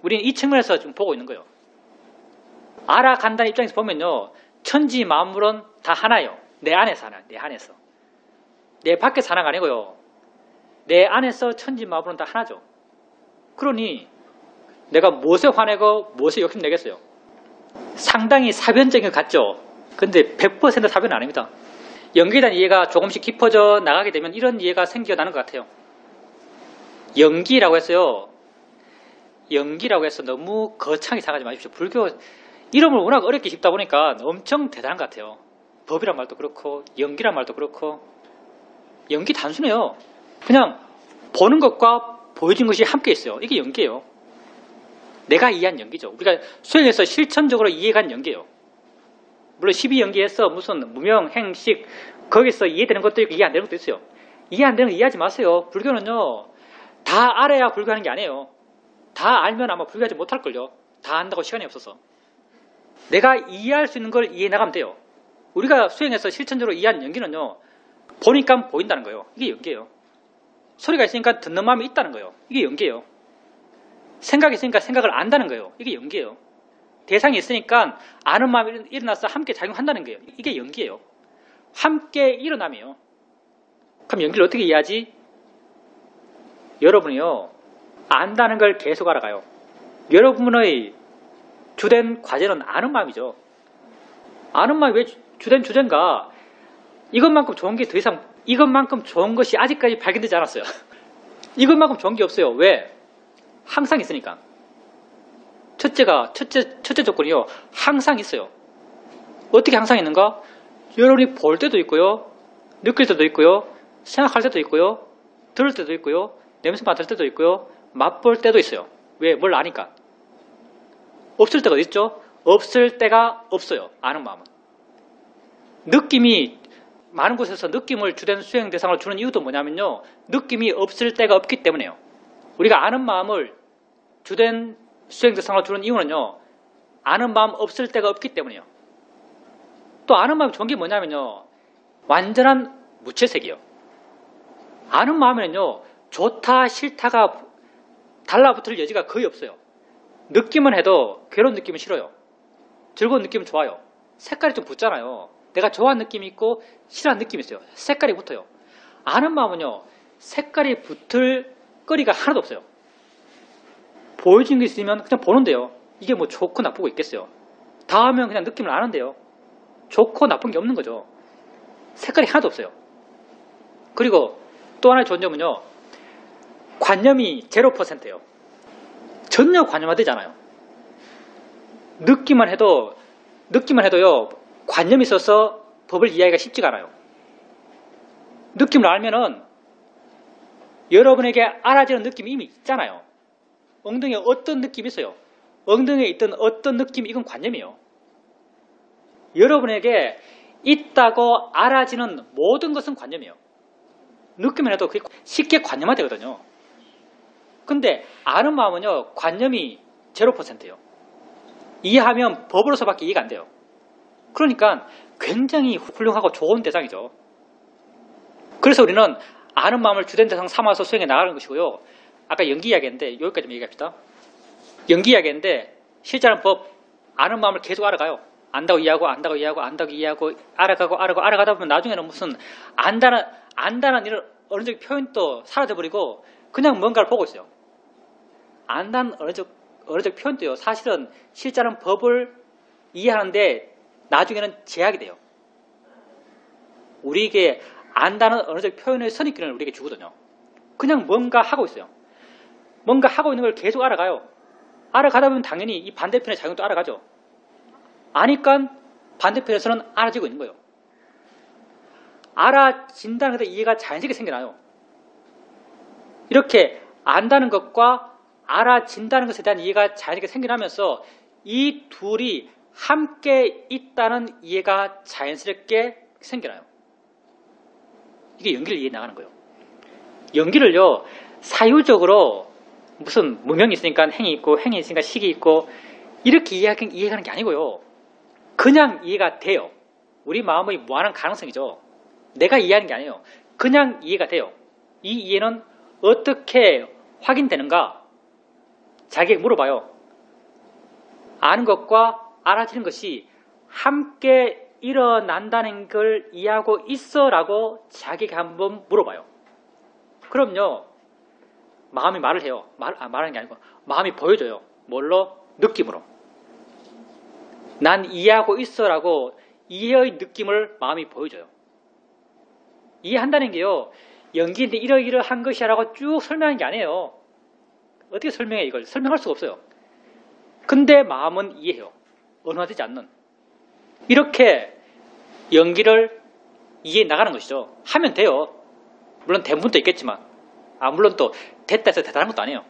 우리는 이 측면에서 지금 보고 있는 거예요. 알아간다는 입장에서 보면요, 천지 만물은 다 하나예요. 내 안에서 하나, 내 안에서. 내 밖에서 하나가 아니고요. 내 안에서 천지 만물은 다 하나죠. 그러니 내가 무엇에 화내고 무엇에 욕심내겠어요? 상당히 사변적인 것 같죠? 근데 100% 사변은 아닙니다. 연기에 대한 이해가 조금씩 깊어져 나가게 되면 이런 이해가 생겨나는 것 같아요. 연기라고 해서요. 연기라고 해서 너무 거창히 생각하지 마십시오. 불교 이름을 워낙 어렵게 짓다 보니까 엄청 대단한 것 같아요. 법이란 말도 그렇고 연기란 말도 그렇고 연기 단순해요. 그냥 보는 것과 보여진 것이 함께 있어요. 이게 연기예요. 내가 이해한 연기죠. 우리가 수행해서 실천적으로 이해간 연기예요. 물론 12연기에서 무슨 무명, 행식 거기서 이해되는 것도 있고 이해 안 되는 것도 있어요. 이해 안 되는 거 이해하지 마세요. 불교는요. 다 알아야 불교하는 게 아니에요. 다 알면 아마 불교하지 못할걸요. 다 안다고 시간이 없어서. 내가 이해할 수 있는 걸 이해해 나가면 돼요. 우리가 수행해서 실천적으로 이해한 연기는요. 보니까 보인다는 거예요. 이게 연기예요. 소리가 있으니까 듣는 마음이 있다는 거예요. 이게 연기예요. 생각이 있으니까 생각을 안다는 거예요. 이게 연기예요. 대상이 있으니까 아는 마음이 일어나서 함께 작용한다는 거예요. 이게 연기예요. 함께 일어남이에요. 그럼 연기를 어떻게 이해하지? 여러분이요. 안다는 걸 계속 알아가요. 여러분의 주된 과제는 아는 마음이죠. 아는 마음이 왜 주된 주제인가? 이것만큼 좋은 게 더 이상 이것만큼 좋은 것이 아직까지 발견되지 않았어요. 이것만큼 좋은 게 없어요. 왜? 항상 있으니까. 첫째 조건이요. 항상 있어요. 어떻게 항상 있는가? 여러분이 볼 때도 있고요. 느낄 때도 있고요. 생각할 때도 있고요. 들을 때도 있고요. 냄새 맡을 때도 있고요. 맛볼 때도 있어요. 왜? 뭘 아니까. 없을 때가 어디 있죠? 없을 때가 없어요. 아는 마음은. 느낌이 많은 곳에서 느낌을 주된 수행 대상으로 주는 이유도 뭐냐면요. 느낌이 없을 때가 없기 때문에요. 우리가 아는 마음을 주된 수행 대상으로 주는 이유는요. 아는 마음 없을 때가 없기 때문이에요. 또 아는 마음이 좋은 게 뭐냐면요. 완전한 무채색이에요. 아는 마음에는요. 좋다 싫다가 달라붙을 여지가 거의 없어요. 느낌은 해도 괴로운 느낌은 싫어요. 즐거운 느낌은 좋아요. 색깔이 좀 붙잖아요. 내가 좋아하는 느낌이 있고 싫어하는 느낌이 있어요. 색깔이 붙어요. 아는 마음은요. 색깔이 붙을 거리가 하나도 없어요. 보여지는 게 있으면 그냥 보는데요. 이게 뭐 좋고 나쁘고 있겠어요. 다 하면 그냥 느낌을 아는데요. 좋고 나쁜 게 없는 거죠. 색깔이 하나도 없어요. 그리고 또 하나의 좋은 점은요. 관념이 0%예요. 전혀 관념화되지 않아요. 느끼만 해도요. 관념이 있어서 법을 이해하기가 쉽지가 않아요. 느낌을 알면은 여러분에게 알아지는 느낌이 이미 있잖아요. 엉덩이에 어떤 느낌이 있어요. 엉덩이에 있던 어떤 느낌, 이건 관념이에요. 여러분에게 있다고 알아지는 모든 것은 관념이에요. 느낌을 해도 그게 쉽게 관념화되거든요. 근데 아는 마음은요. 관념이 0%예요. 이해하면 법으로서밖에 이해가 안 돼요. 그러니까 굉장히 훌륭하고 좋은 대상이죠. 그래서 우리는 아는 마음을 주된 대상 삼아서 수행해 나가는 것이고요. 아까 연기 이야기했는데 여기까지 좀 얘기합시다. 연기 이야기했는데 실제로는 법 아는 마음을 계속 알아가요. 안다고 이해하고 안다고 이해하고 안다고 이해하고 알아가다 보면 나중에는 무슨 안다는 이런 어느적 표현도 사라져버리고 그냥 뭔가를 보고 있어요. 안다는 어느적 표현도요. 사실은 실제로는 법을 이해하는데 나중에는 제약이 돼요. 우리에게 안다는 어느적 표현의 선입견을 우리에게 주거든요. 그냥 뭔가 하고 있어요. 뭔가 하고 있는 걸 계속 알아가요. 알아가다 보면 당연히 이 반대편의 작용도 알아가죠. 아니까 반대편에서는 알아지고 있는 거예요. 알아진다는 것에 이해가 자연스럽게 생겨나요. 이렇게 안다는 것과 알아진다는 것에 대한 이해가 자연스럽게 생겨나면서 이 둘이 함께 있다는 이해가 자연스럽게 생겨나요. 이게 연기를 이해해 나가는 거예요. 연기를요, 사유적으로 무슨 무명이 있으니까 행이 있고 행이 있으니까 식이 있고 이렇게 이해하는 게 아니고요. 그냥 이해가 돼요. 우리 마음의 무한한 가능성이죠. 내가 이해하는 게 아니에요. 그냥 이해가 돼요. 이 이해는 어떻게 확인되는가? 자기에게 물어봐요. 아는 것과 알아지는 것이 함께 일어난다는 걸 이해하고 있어라고 자기에게 한번 물어봐요. 그럼요. 마음이 말을 해요. 말하는 게 아니고 마음이 보여줘요. 뭘로? 느낌으로. 난 이해하고 있어라고 이해의 느낌을 마음이 보여줘요. 이해한다는 게요. 연기인데 이러이러한 것이라고 쭉 설명하는 게 아니에요. 어떻게 설명해 이걸? 설명할 수가 없어요. 근데 마음은 이해해요. 언어되지 않는. 이렇게 연기를 이해해 나가는 것이죠. 하면 돼요. 물론 된 분도 있겠지만 물론 또 됐다 해서 대단한 것도 아니에요.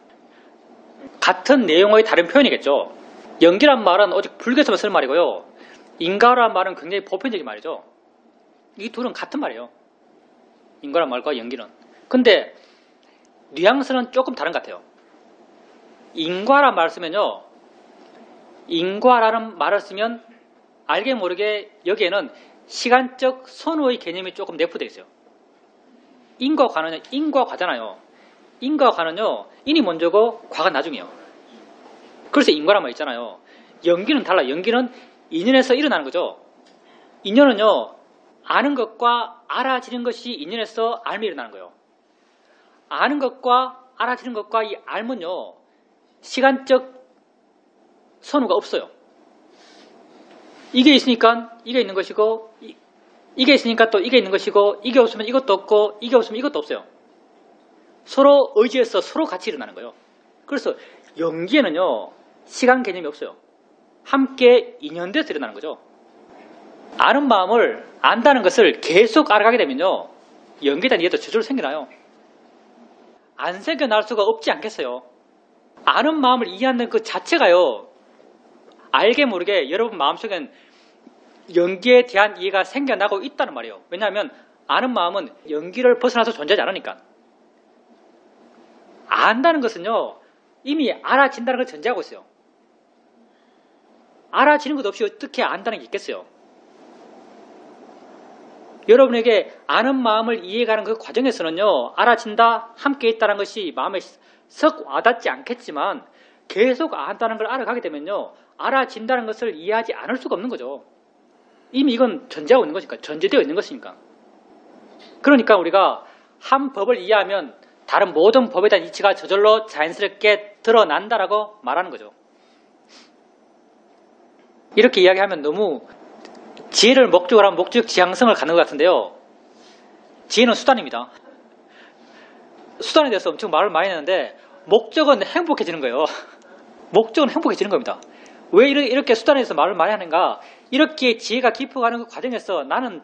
같은 내용의 다른 표현이겠죠. 연기란 말은 오직 불교에서만 쓰는 말이고요. 인과란 말은 굉장히 보편적인 말이죠. 이 둘은 같은 말이에요. 인과란 말과 연기는. 근데 뉘앙스는 조금 다른 것 같아요. 인과란 말을 쓰면요. 인과라는 말을 쓰면 알게 모르게 여기에는 시간적 선호의 개념이 조금 내포되어 있어요. 인과 과는요. 인과 과잖아요. 인과 과는요. 인이 먼저고 과가 나중이에요. 그래서 인과란 말 있잖아요. 연기는 달라. 연기는 인연에서 일어나는 거죠. 인연은요. 아는 것과 알아지는 것이 인연에서 알미 일어나는 거예요. 아는 것과 알아지는 것과 이 알면요. 시간적 선호가 없어요. 이게 있으니까 이게 있는 것이고 이게 있으니까 또 이게 있는 것이고 이게 없으면 이것도 없고 이게 없으면 이것도 없어요. 서로 의지해서 서로 같이 일어나는 거예요. 그래서 연기에는요. 시간 개념이 없어요. 함께 인연돼서 일어나는 거죠. 아는 마음을 안다는 것을 계속 알아가게 되면요. 연기에 대한 이해도 저절로 생겨나요. 안 생겨날 수가 없지 않겠어요. 아는 마음을 이해하는 그 자체가요. 알게 모르게 여러분 마음속엔 연기에 대한 이해가 생겨나고 있다는 말이에요. 왜냐하면 아는 마음은 연기를 벗어나서 존재하지 않으니까. 안다는 것은요. 이미 알아진다는 걸 전제하고 있어요. 알아지는 것 없이 어떻게 안다는 게 있겠어요. 여러분에게 아는 마음을 이해가는 그 과정에서는요. 알아진다, 함께 있다는 것이 마음에 썩 와닿지 않겠지만 계속 안다는 걸 알아가게 되면요. 알아진다는 것을 이해하지 않을 수가 없는 거죠. 이미 이건 전제하고 있는 것이니까. 전제되어 있는 것이니까. 그러니까 우리가 한 법을 이해하면 다른 모든 법에 대한 이치가 저절로 자연스럽게 드러난다라고 말하는 거죠. 이렇게 이야기하면 너무 지혜를 목적으로 하면 목적 지향성을 갖는 것 같은데요. 지혜는 수단입니다. 수단에 대해서 엄청 말을 많이 했는데 목적은 행복해지는 거예요. 목적은 행복해지는 겁니다. 왜 이렇게 수단에 대해서 말을 많이 하는가? 이렇게 지혜가 깊어가는 그 과정에서 나는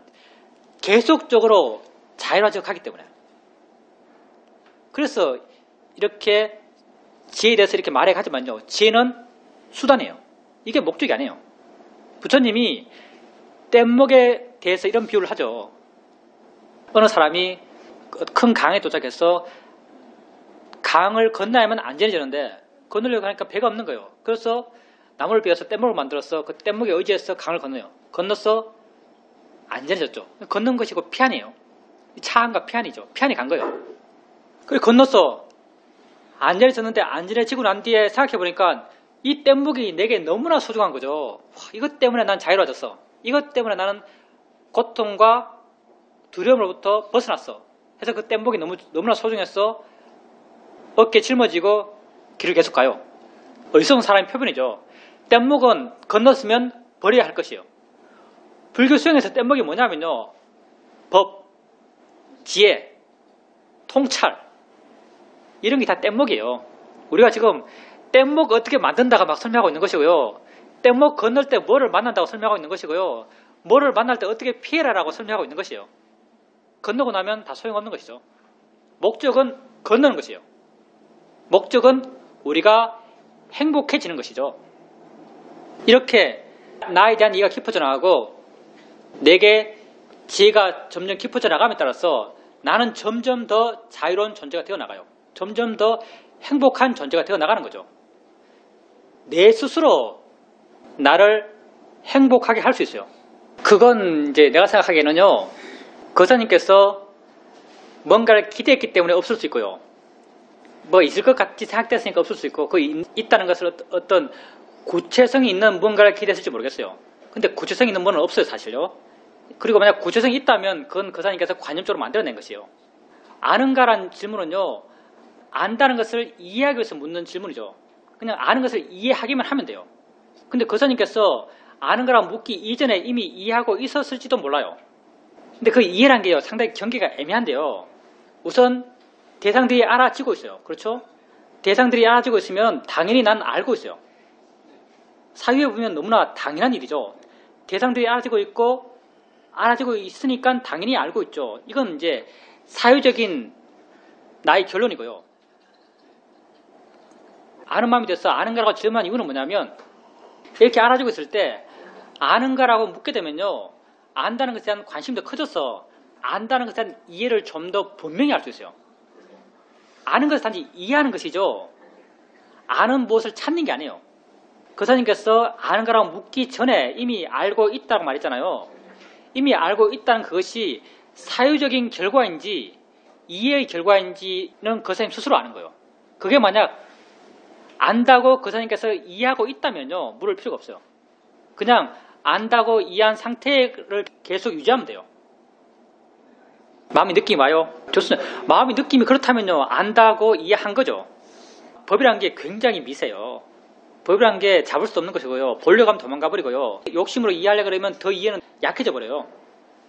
계속적으로 자유로워져 가기 때문에. 그래서 이렇게 지혜에 대해서 이렇게 말해가지만요. 지혜는 수단이에요. 이게 목적이 아니에요. 부처님이 뗏목에 대해서 이런 비유를 하죠. 어느 사람이 큰 강에 도착해서 강을 건너야만 안전해지는데 건너려고 하니까 배가 없는 거예요. 그래서 나무를 베어서 뗏목을 만들어서 그 뗏목에 의지해서 강을 건너요. 건너서 안전해졌죠. 걷는 것이고 피안이에요. 차안과 피안이죠. 피안이 간 거예요. 그리고 건너서 안전해졌는데 안전해지고 난 뒤에 생각해보니까 이 뗏목이 내게 너무나 소중한 거죠. 이것 때문에 난 자유로워졌어. 이것 때문에 나는 고통과 두려움으로부터 벗어났어. 해서 그 뗏목이 너무나 소중했어. 어깨 짊어지고 길을 계속 가요. 어리석은 사람의 표본이죠. 뗏목은 건넜으면 버려야 할 것이에요. 불교 수행에서 뗏목이 뭐냐면요. 법, 지혜, 통찰 이런 게 다 뗏목이에요. 우리가 지금 뗏목 어떻게 만든다가 막 설명하고 있는 것이고요. 뗏목 건널 때 뭐를 만난다고 설명하고 있는 것이고요. 뭐를 만날 때 어떻게 피해라라고 설명하고 있는 것이에요. 건너고 나면 다 소용없는 것이죠. 목적은 건너는 것이에요. 목적은 우리가 행복해지는 것이죠. 이렇게 나에 대한 이해가 깊어져 나가고 내게 지혜가 점점 깊어져 나감에 따라서 나는 점점 더 자유로운 존재가 되어 나가요. 점점 더 행복한 존재가 되어 나가는 거죠. 내 스스로 나를 행복하게 할 수 있어요. 그건 이제 내가 생각하기에는요. 거사님께서 뭔가를 기대했기 때문에 없을 수 있고요. 뭐 있을 것 같이 생각됐으니까 없을 수 있고 그 있다는 것을 어떤 구체성이 있는 뭔가를 기대했을지 모르겠어요. 근데 구체성이 있는 뭐는 없어요. 사실요. 그리고 만약 구체성이 있다면 그건 거사님께서 관념적으로 만들어낸 것이에요. 아는가란 질문은요. 안다는 것을 이해하기 위해서 묻는 질문이죠. 그냥 아는 것을 이해하기만 하면 돼요. 근데 거사님께서 아는가라 묻기 이전에 이미 이해하고 있었을지도 몰라요. 근데 그 이해란 게요, 상당히 경계가 애매한데요. 우선 대상들이 알아지고 있어요. 그렇죠? 대상들이 알아지고 있으면 당연히 난 알고 있어요. 사유에 보면 너무나 당연한 일이죠. 대상들이 알아지고 있고 알아지고 있으니까 당연히 알고 있죠. 이건 이제 사유적인 나의 결론이고요. 아는 마음이 돼서 아는가라고 질문한 이유는 뭐냐면, 이렇게 알아지고 있을 때 아는가라고 묻게 되면요, 안다는 것에 대한 관심이 더 커져서 안다는 것에 대한 이해를 좀 더 분명히 할 수 있어요. 아는 것을 단지 이해하는 것이죠, 아는 무엇을 찾는 게 아니에요. 거사님께서 아는가라고 묻기 전에 이미 알고 있다고 말했잖아요. 이미 알고 있다는 그것이 사유적인 결과인지 이해의 결과인지는 거사님 스스로 아는 거예요. 그게 만약 안다고 거사님께서 이해하고 있다면요, 물을 필요가 없어요. 그냥 안다고 이해한 상태를 계속 유지하면 돼요. 마음이 느낌이 와요? 좋습니다. 마음이 느낌이 그렇다면요, 안다고 이해한 거죠. 법이란 게 굉장히 미세요. 법이란 게 잡을 수 없는 것이고요. 보려고 하면 도망가 버리고요. 욕심으로 이해하려고 그러면 더 이해는 약해져 버려요.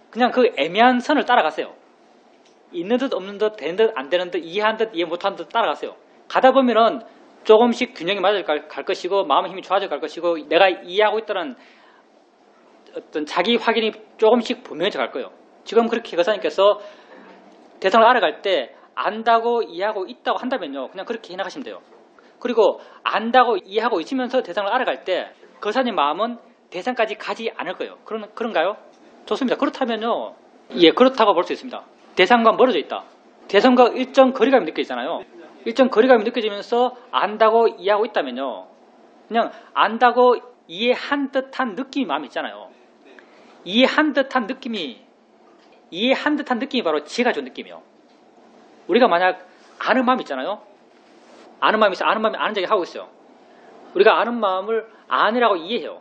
그냥 그 애매한 선을 따라가세요. 있는 듯 없는 듯, 되는 듯 안 되는 듯, 이해한 듯 이해 못한 듯 따라가세요. 가다 보면은 조금씩 균형이 맞아 갈 것이고 마음의 힘이 좋아져 갈 것이고 내가 이해하고 있다는 어떤 자기 확인이 조금씩 분명해져 갈 거예요. 지금 그렇게 거사님께서 대상을 알아갈 때 안다고 이해하고 있다고 한다면요, 그냥 그렇게 해나가시면 돼요. 그리고 안다고 이해하고 있으면서 대상을 알아갈 때 거사님 마음은 대상까지 가지 않을 거예요. 그런가요? 좋습니다. 그렇다면요, 예, 그렇다고 볼 수 있습니다. 대상과 멀어져 있다. 대상과 일정 거리감이 느껴지잖아요. 일정 거리감이 느껴지면서 안다고 이해하고 있다면요, 그냥 안다고 이해한 듯한 느낌이 마음에 있잖아요. 이해한 듯한 느낌이 바로 지혜가 준 느낌이에요. 우리가 만약 아는 마음이 있잖아요. 아는 마음이 있어요. 아는 마음이 아는 자기 하고 있어요. 우리가 아는 마음을 아니라고 이해해요.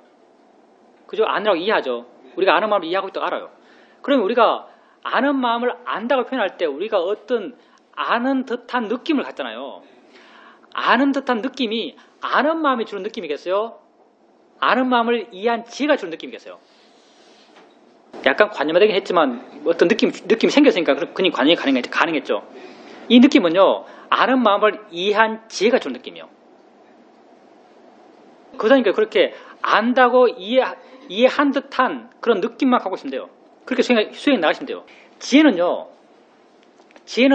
그죠? 아니라고 이해하죠. 우리가 아는 마음을 이해하고 있다고 알아요. 그러면 우리가 아는 마음을 안다고 표현할 때 우리가 어떤 아는 듯한 느낌을 갖잖아요. 아는 듯한 느낌이 아는 마음이 주는 느낌이겠어요? 아는 마음을 이해한 지혜가 주는 느낌이겠어요? 약간 관념화되긴 했지만 어떤 느낌이 생겼으니까 그니 관념이 가능했죠. 이 느낌은요, 아는 마음을 이해한 지혜가 주는 느낌이에요. 그러니까 그렇게 안다고 이해한 듯한 그런 느낌만 갖고 있으면 돼요. 그렇게 수행해 나가시면 돼요. 지혜는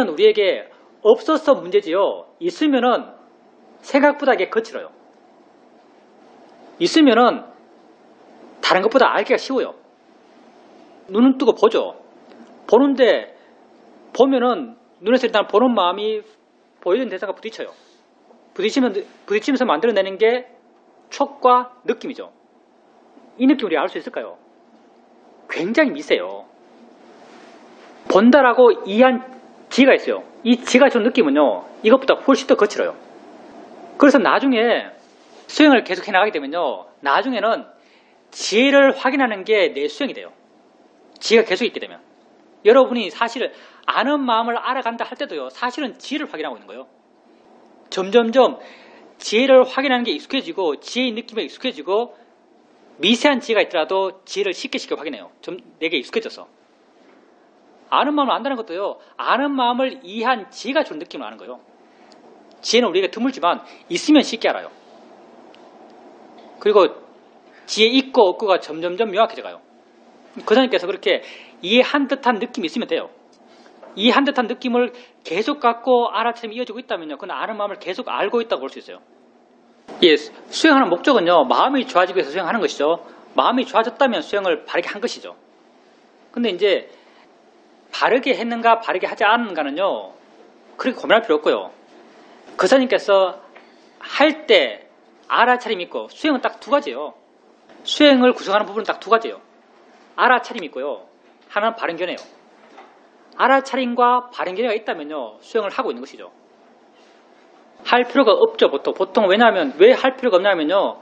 우리에게 없어서 문제지요, 있으면은 생각보다 이게 거칠어요. 있으면은 다른 것보다 알기가 쉬워요. 눈은 뜨고 보죠. 보는데 보면은 눈에서 일단 보는 마음이 보이는 대상과 부딪혀요. 부딪히면서 만들어내는 게 촉과 느낌이죠. 이 느낌 우리가 알 수 있을까요? 굉장히 미세요. 본다라고 이해한 지가 있어요. 이 지가 준 느낌은요, 이것보다 훨씬 더 거칠어요. 그래서 나중에 수행을 계속 해나가게 되면요, 나중에는 지혜를 확인하는 게 내 수행이 돼요. 지혜가 계속 있게 되면. 여러분이 사실 아는 마음을 알아간다 할 때도요, 사실은 지혜를 확인하고 있는 거예요. 점점점 지혜를 확인하는 게 익숙해지고 지혜의 느낌에 익숙해지고 미세한 지혜가 있더라도 지혜를 쉽게 확인해요. 내게 익숙해져서. 아는 마음을 안다는 것도요, 아는 마음을 이해한 지혜가 주는 느낌을 아는 거예요. 지혜는 우리에게 드물지만 있으면 쉽게 알아요. 그리고 지혜 있고 없고가 점점점 명확해져 가요. 거사님께서 그렇게 이해한 듯한 느낌이 있으면 돼요. 이해한 듯한 느낌을 계속 갖고 알아차림이 이어지고 있다면요, 그건 아는 마음을 계속 알고 있다고 볼 수 있어요. 예, 수행하는 목적은요, 마음이 좋아지기 위해서 수행하는 것이죠. 마음이 좋아졌다면 수행을 바르게 한 것이죠. 근데 이제 바르게 했는가 바르게 하지 않는가는요, 그렇게 고민할 필요 없고요. 거사님께서 할 때 알아차림 있고, 수행은 딱 두 가지예요. 수행을 구성하는 부분은 딱 두 가지예요. 알아차림 있고요, 하나는 바른견해요. 알아차림과 바른견해가 있다면요, 수행을 하고 있는 것이죠. 할 필요가 없죠. 보통 왜냐하면 왜 할 필요가 없냐면요,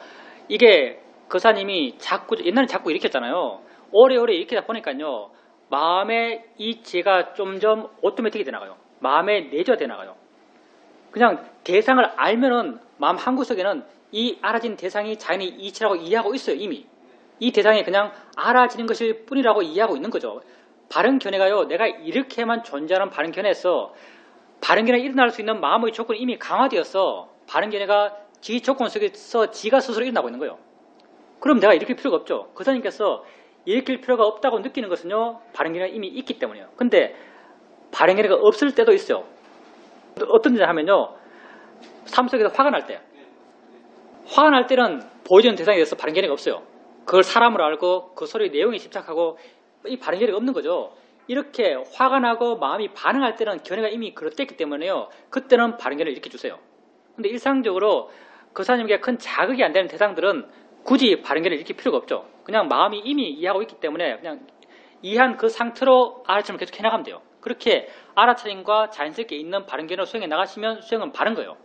이게 거사님이 옛날에 자꾸 일으켰잖아요. 오래오래 일으키다 보니까요, 마음에 이 지혜가 점점 오토매틱이 돼 나가요. 마음에 내재돼 나가요. 그냥 대상을 알면은 마음 한구석에는 이 알아진 대상이 자연히 이치라고 이해하고 있어요. 이미 이 대상이 그냥 알아지는 것일 뿐이라고 이해하고 있는 거죠. 바른 견해가요, 내가 이렇게만 존재하는 바른 견해에서 바른 견해가 일어날 수 있는 마음의 조건이 이미 강화되어서 바른 견해가 지 조건 속에서 지가 스스로 일어나고 있는 거예요. 그럼 내가 일으킬 필요가 없죠. 거사님께서 일으킬 필요가 없다고 느끼는 것은요, 바른 견해가 이미 있기 때문이에요. 근데 바른 견해가 없을 때도 있어요. 어떤 데 하면요, 삶 속에서 화가 날 때, 화가 날 때는 보여주는 대상에 대해서 바른 견해가 없어요. 그걸 사람으로 알고 그 소리의 내용에 집착하고 이 바른 견해가 없는 거죠. 이렇게 화가 나고 마음이 반응할 때는 견해가 이미 그릇됐기 때문에요, 그때는 바른 견해를 일으켜주세요. 근데 일상적으로 거사님에게 큰 자극이 안 되는 대상들은 굳이 바른 견해를 일으킬 필요가 없죠. 그냥 마음이 이미 이해하고 있기 때문에 그냥 이해한 그 상태로 알아차림을 계속 해나가면 돼요. 그렇게 알아차림과 자연스럽게 있는 바른 견해로 수행해 나가시면 수행은 바른 거예요.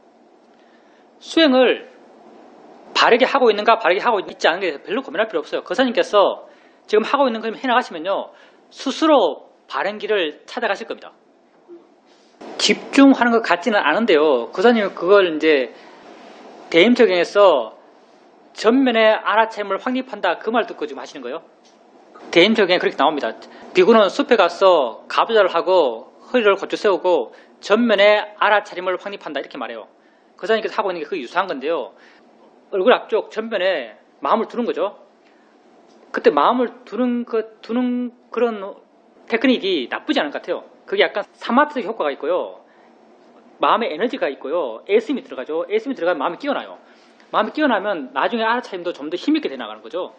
수행을 바르게 하고 있는가 바르게 하고 있지 않은 게 별로 고민할 필요 없어요. 거사님께서 지금 하고 있는 걸 해나가시면요, 스스로 바른 길을 찾아가실 겁니다. 집중하는 것 같지는 않은데요, 거사님은 그걸 이제 대임적용에서 전면에 알아차림을 확립한다, 그 말 듣고 지금 하시는 거예요. 대임적용에 그렇게 나옵니다. 비구는 숲에 가서 가부좌를 하고 허리를 곧게 세우고 전면에 알아차림을 확립한다, 이렇게 말해요. 거사님께서 하고 있는 게 그게 유사한 건데요, 얼굴 앞쪽 전면에 마음을 두는 거죠. 그때 마음을 두는 그런 테크닉이 나쁘지 않은 것 같아요. 그게 약간 사마트적 효과가 있고요, 마음의 에너지가 있고요, 애씀이 들어가죠. 애씀이 들어가면 마음이 끼어나요. 마음이 끼어나면 나중에 알아차림도 좀 더 힘있게 되나가는 거죠.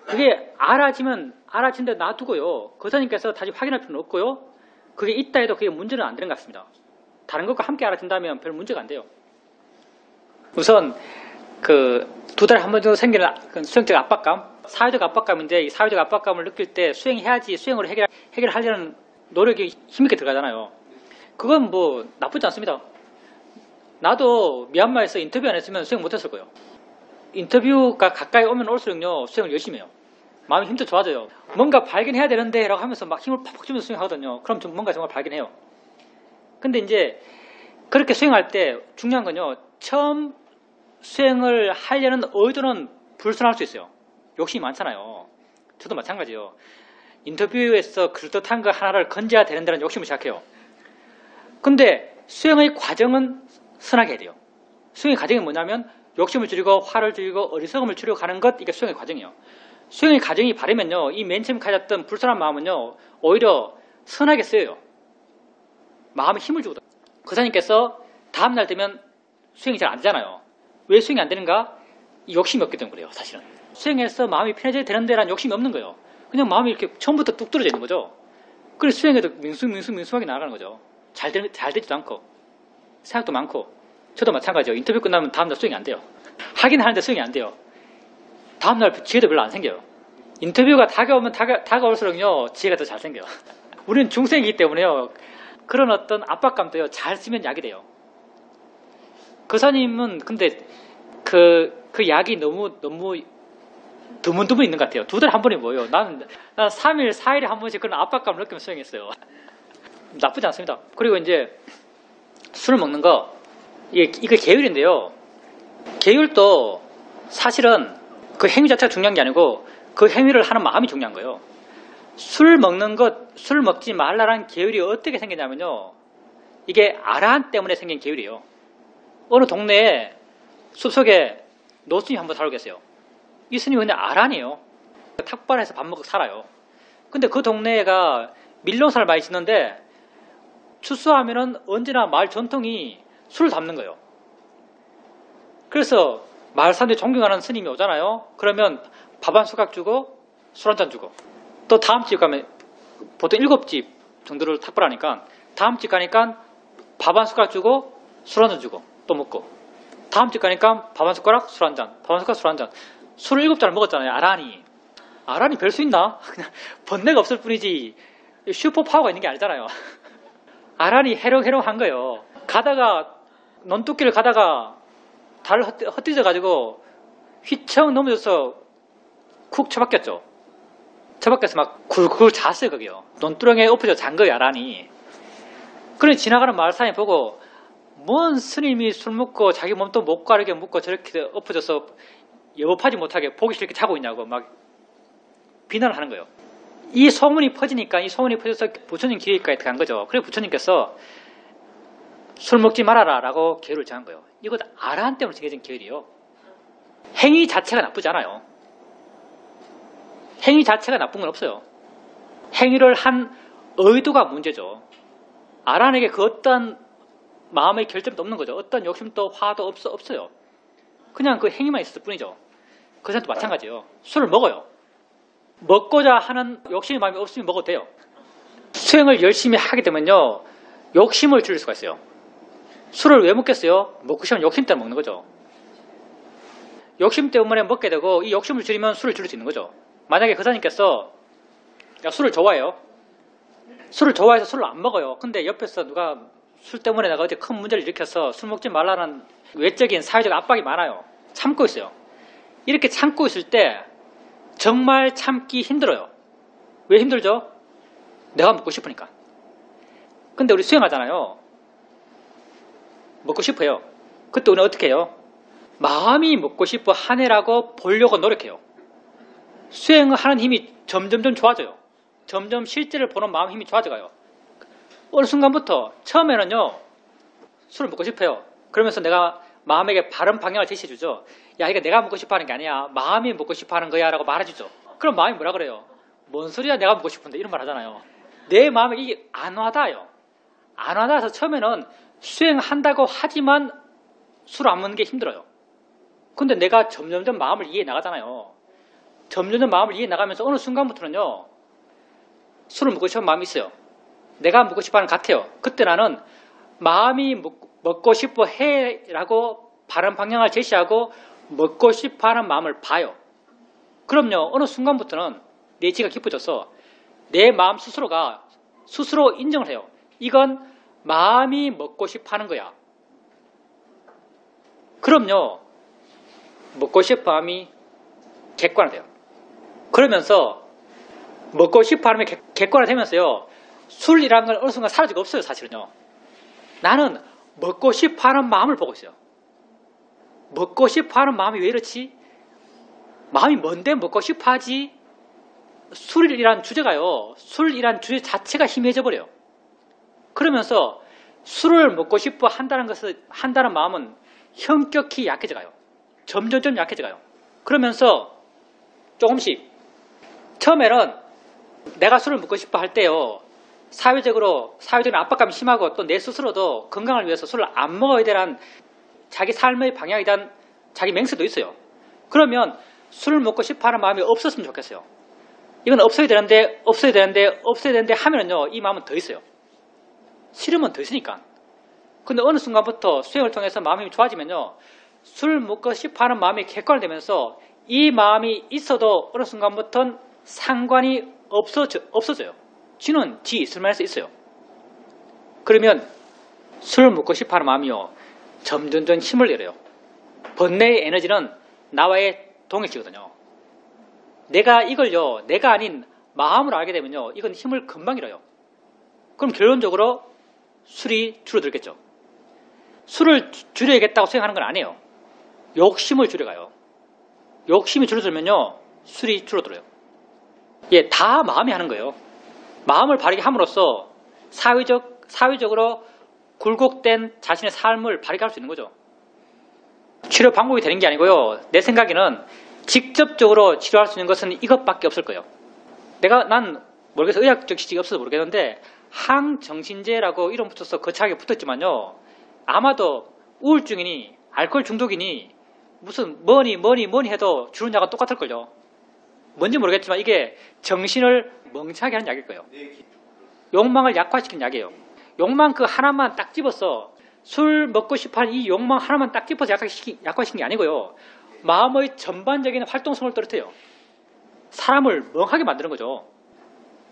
그게 알아진 데 놔두고요, 거사님께서 다시 확인할 필요는 없고요, 그게 있다 해도 그게 문제는 안 되는 것 같습니다. 다른 것과 함께 알아진다면 별 문제가 안 돼요. 우선 두 달에 한 번 정도 생기는 수행적 압박감, 사회적 압박감인데, 이 사회적 압박감을 느낄 때 수행해야지 수행으로 해결하려는 노력이 힘있게 들어가잖아요. 그건 뭐 나쁘지 않습니다. 나도 미얀마에서 인터뷰 안 했으면 수행 못했을 거예요. 인터뷰가 가까이 오면 올수록요, 수행을 열심히 해요. 마음이 힘도 좋아져요. 뭔가 발견해야 되는데 라고 하면서 막 힘을 팍팍 주면서 수행하거든요. 그럼 좀 뭔가 정말 발견해요. 근데 이제 그렇게 수행할 때 중요한 건요, 처음 수행을 하려는 의도는 불순할 수 있어요. 욕심이 많잖아요. 저도 마찬가지예요. 인터뷰에서 그럴듯한 거 하나를 건져야 되는데는 욕심을 시작해요. 근데 수행의 과정은 선하게 해야 돼요. 수행의 과정이 뭐냐면 욕심을 줄이고 화를 줄이고 어리석음을 줄이고 가는 것, 이게 수행의 과정이에요. 수행의 과정이 바르면요, 이 맨 처음 가졌던 불순한 마음은요, 오히려 선하게 쓰여요. 마음에 힘을 주거든요. 거사님께서 다음날 되면 수행이 잘 안 되잖아요. 왜 수행이 안 되는가? 이 욕심이 없기 때문에 그래요, 사실은. 수행해서 마음이 편해져야 되는데라는 욕심이 없는 거예요. 그냥 마음이 이렇게 처음부터 뚝 떨어져 있는 거죠. 그래서 수행해도 민수하게 나아가는 거죠. 잘 되지도 않고, 생각도 많고. 저도 마찬가지예요. 인터뷰 끝나면 다음날 수행이 안 돼요. 하긴 하는데 수행이 안 돼요. 다음날 지혜도 별로 안 생겨요. 인터뷰가 다가오면 다가올수록요, 지혜가 더 잘 생겨요. 우리는 중생이기 때문에요, 그런 어떤 압박감도요, 잘 쓰면 약이 돼요. 거사님은 근데 그 약이 너무 드문드문 있는 것 같아요. 두 달에 한 번이 뭐예요? 난 3일, 4일에 한 번씩 그런 압박감을 느끼면서 수행했어요. 나쁘지 않습니다. 그리고 이제 술을 먹는 거, 이게 계율인데요. 계율도 사실은 그 행위 자체가 중요한 게 아니고 그 행위를 하는 마음이 중요한 거예요. 술 먹지 말라는 계율이 어떻게 생기냐면요, 이게 아라한 때문에 생긴 계율이에요. 어느 동네에 숲속에 노스님이 한번 살고 계세요. 이 스님이 그냥 아란이에요. 탁발해서 밥 먹고 살아요. 근데 그 동네가 밀농사를 많이 짓는데 추수하면은 언제나 마을 전통이 술을 담는 거예요. 그래서 마을 사람들이 존경하는 스님이 오잖아요. 그러면 밥 한 숟가락 주고 술 한 잔 주고, 또 다음 집 가면 보통 7집 정도를 탁발하니까 다음 집 가니까 밥 한 숟가락 주고 술 한 잔 주고 또 먹고, 다음 집 가니까 밥 한 숟가락 술 한 잔, 밥 한 숟가락 술 한 잔. 술을 7잔을 먹었잖아요. 아란이 별 수 있나? 그냥 번뇌가 없을 뿐이지 슈퍼 파워가 있는 게 아니잖아요. 아란이 해롱해롱한 거예요. 가다가 논두길을 가다가 다리를 헛디뎌가지고 휘청 넘어져서 쿡 처박혔죠. 처박혀서 막 굴굴 잤어요. 거기요. 논두렁에 엎어져 잔 거예요. 아란이. 그래 지나가는 마을 사람이 보고, 뭔 스님이 술 먹고 자기 몸도 못 가르게 묶고 저렇게 엎어져서 여법하지 못하게 보기 싫게 자고 있냐고 막 비난을 하는 거예요. 이 소문이 퍼지니까 이 소문이 퍼져서 부처님 기회까지 간 거죠. 그래서 부처님께서 술 먹지 말아라 라고 계율을 정한 거예요. 이것 아라한 때문에 정해진 계율이에요. 행위 자체가 나쁘지 않아요. 행위 자체가 나쁜 건 없어요. 행위를 한 의도가 문제죠. 아라한에게 그 어떤 마음의 결점도 없는 거죠. 어떤 욕심도 화도 없어요. 그냥 그 행위만 있었을 뿐이죠. 그 사람도 마찬가지예요. 술을 먹어요. 먹고자 하는 욕심의 마음이 없으면 먹어도 돼요. 수행을 열심히 하게 되면요, 욕심을 줄일 수가 있어요. 술을 왜 먹겠어요? 먹고 싶으면 욕심 때문에 먹는 거죠. 욕심 때문에 먹게 되고 이 욕심을 줄이면 술을 줄일 수 있는 거죠. 만약에 그 사장님께서 술을 좋아해요. 술을 좋아해서 술을 안 먹어요. 근데 옆에서 누가 술 때문에 내가 어제 큰 문제를 일으켜서 술 먹지 말라는 외적인 사회적 압박이 많아요. 참고 있어요. 이렇게 참고 있을 때 정말 참기 힘들어요. 왜 힘들죠? 내가 먹고 싶으니까. 근데 우리 수행하잖아요. 먹고 싶어요. 그때 우리는 어떻게 해요? 마음이 먹고 싶어 하네라고 보려고 노력해요. 수행을 하는 힘이 점점 좋아져요. 점점 실제를 보는 마음 힘이 좋아져가요. 어느 순간부터 처음에는요, 술을 먹고 싶어요. 그러면서 내가 마음에게 바른 방향을 제시해주죠. 야, 이거 내가 먹고 싶어 하는 게 아니야. 마음이 먹고 싶어 하는 거야 라고 말해주죠. 그럼 마음이 뭐라 그래요? 뭔 소리야 내가 먹고 싶은데, 이런 말 하잖아요. 내 마음에 이게 안 와닿아요. 안 와닿아서 처음에는 수행한다고 하지만 술을 안 먹는 게 힘들어요. 근데 내가 점점점 마음을 이해해 나가잖아요. 점점점 마음을 이해해 나가면서 어느 순간부터는요, 술을 먹고 싶은 마음이 있어요. 내가 먹고 싶어 하는 것 같아요. 그때 나는 마음이 먹고 싶어 해라고 바른 방향을 제시하고 먹고 싶어 하는 마음을 봐요. 그럼요, 어느 순간부터는 내 지가 깊어져서 내 마음 스스로가 스스로 인정을 해요. 이건 마음이 먹고 싶어 하는 거야. 그럼요, 먹고 싶어 함이 객관화돼요. 그러면서 먹고 싶어 하는 게 객관화되면서요, 술이라는 건 어느 순간 사라지고 없어요. 사실은요. 나는 먹고 싶어 하는 마음을 보고 있어요. 먹고 싶어 하는 마음이 왜 이렇지? 마음이 뭔데 먹고 싶어 하지? 술이란 주제가요, 술이란 주제 자체가 희미해져 버려요. 그러면서 술을 먹고 싶어 한다는 마음은 현격히 약해져가요. 점점 약해져가요. 그러면서 조금씩, 처음에는 내가 술을 먹고 싶어 할 때요, 사회적인 압박감이 심하고 또 내 스스로도 건강을 위해서 술을 안 먹어야 되는 자기 삶의 방향에 대한 자기 맹세도 있어요. 그러면 술을 먹고 싶어 하는 마음이 없었으면 좋겠어요. 이건 없어야 되는데 하면은요, 이 마음은 더 있어요. 싫으면 더 있으니까. 근데 어느 순간부터 수행을 통해서 마음이 좋아지면요, 술 먹고 싶어 하는 마음이 객관화되면서 이 마음이 있어도 어느 순간부터는 상관이 없어져요. 쥐는 쥐 있을 만해서 있어요. 그러면 술 먹고 싶어 하는 마음이요, 점점 힘을 잃어요. 번뇌의 에너지는 나와의 동일시거든요. 내가 이걸요, 내가 아닌 마음으로 알게 되면요, 이건 힘을 금방 잃어요. 그럼 결론적으로 술이 줄어들겠죠. 술을 줄여야겠다고 생각하는 건 아니에요. 욕심을 줄여가요. 욕심이 줄어들면요, 술이 줄어들어요. 예, 다 마음이 하는 거예요. 마음을 바르게 함으로써 사회적으로 굴곡된 자신의 삶을 바르게 할 수 있는 거죠. 치료 방법이 되는 게 아니고요, 내 생각에는 직접적으로 치료할 수 있는 것은 이것밖에 없을 거예요. 난 모르겠어요. 의학적 지식이 없어서 모르겠는데 항정신제라고 이름 붙어서 거창하게 붙었지만요, 아마도 우울증이니 알코올 중독이니 무슨 뭐니 해도 주는 약은 똑같을걸요. 뭔지 모르겠지만 이게 정신을 멍청하게 하는 약일 거예요. 욕망을 약화시키는 약이에요. 욕망 그 하나만 딱 집어서, 술 먹고 싶어하는 이 욕망 하나만 딱 집어서 약화시킨 게 아니고요, 마음의 전반적인 활동성을 떨어뜨려요. 사람을 멍하게 만드는 거죠.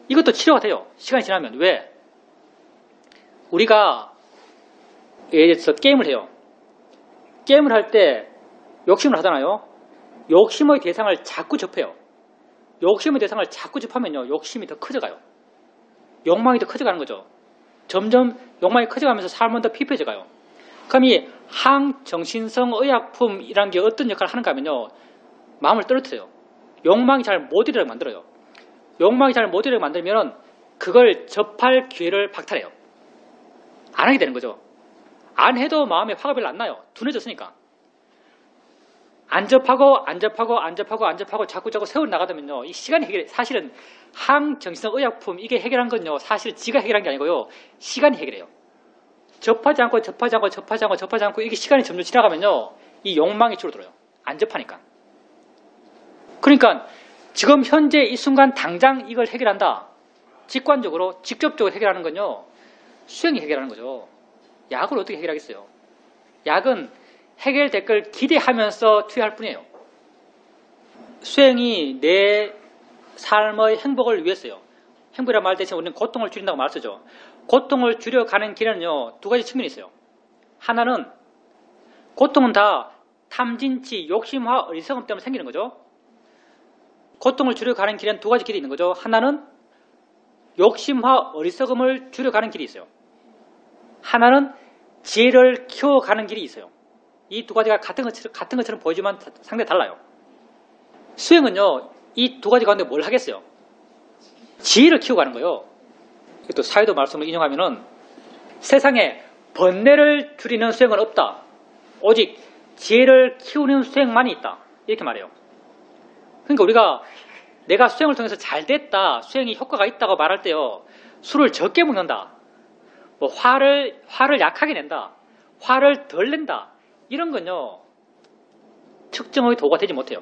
이것도 치료가 돼요. 시간이 지나면. 왜? 우리가 예를 들어서 게임을 해요. 게임을 할 때 욕심을 하잖아요. 욕심의 대상을 자꾸 접해요. 욕심의 대상을 자꾸 접하면요, 욕심이 더 커져가요. 욕망이 더 커져가는 거죠. 점점 욕망이 커져가면서 삶은 더 피폐해져가요. 그럼 이 항정신성 의약품이라는 게 어떤 역할을 하는가 하면요, 마음을 떨어뜨려요. 욕망이 잘 못 일어나게 만들어요. 욕망이 잘 못 이루게 만들면 그걸 접할 기회를 박탈해요. 안 하게 되는 거죠. 안 해도 마음에 화가 별로 안 나요. 둔해졌으니까. 안 접하고 자꾸 세월 나가다면요. 이 시간이 사실은 항정신성 의약품 이게 해결한 건요. 사실 지가 해결한 게 아니고요. 시간이 해결해요. 접하지 않고 이게 시간이 점점 지나가면요. 이 욕망이 줄어들어요. 안 접하니까. 그러니까 지금 현재 이 순간 당장 이걸 해결한다. 직관적으로 직접적으로 해결하는 건요. 수행이 해결하는 거죠. 약을 어떻게 해결하겠어요? 약은 해결될 걸 기대하면서 투여할 뿐이에요. 수행이 내 삶의 행복을 위해서요. 행복이란 말 대신 우리는 고통을 줄인다고 말쓰죠. 고통을 줄여가는 길에는요. 두 가지 측면이 있어요. 하나는 고통은 다 탐진치, 욕심화, 어리석음 때문에 생기는 거죠. 고통을 줄여가는 길에는 두 가지 길이 있는 거죠. 하나는 욕심화, 어리석음을 줄여가는 길이 있어요. 하나는 지혜를 키워가는 길이 있어요. 이 두 가지가 같은 것처럼 보이지만 상당히 달라요. 수행은요. 이 두 가지 가운데 뭘 하겠어요? 지혜를 키워가는 거예요. 또 사회도 말씀을 인용하면은 세상에 번뇌를 줄이는 수행은 없다. 오직 지혜를 키우는 수행만이 있다. 이렇게 말해요. 그러니까 우리가 내가 수행을 통해서 잘 됐다, 수행이 효과가 있다고 말할 때요. 술을 적게 먹는다. 뭐 화를 약하게 낸다. 화를 덜 낸다. 이런 건요. 측정의 도구가 되지 못해요.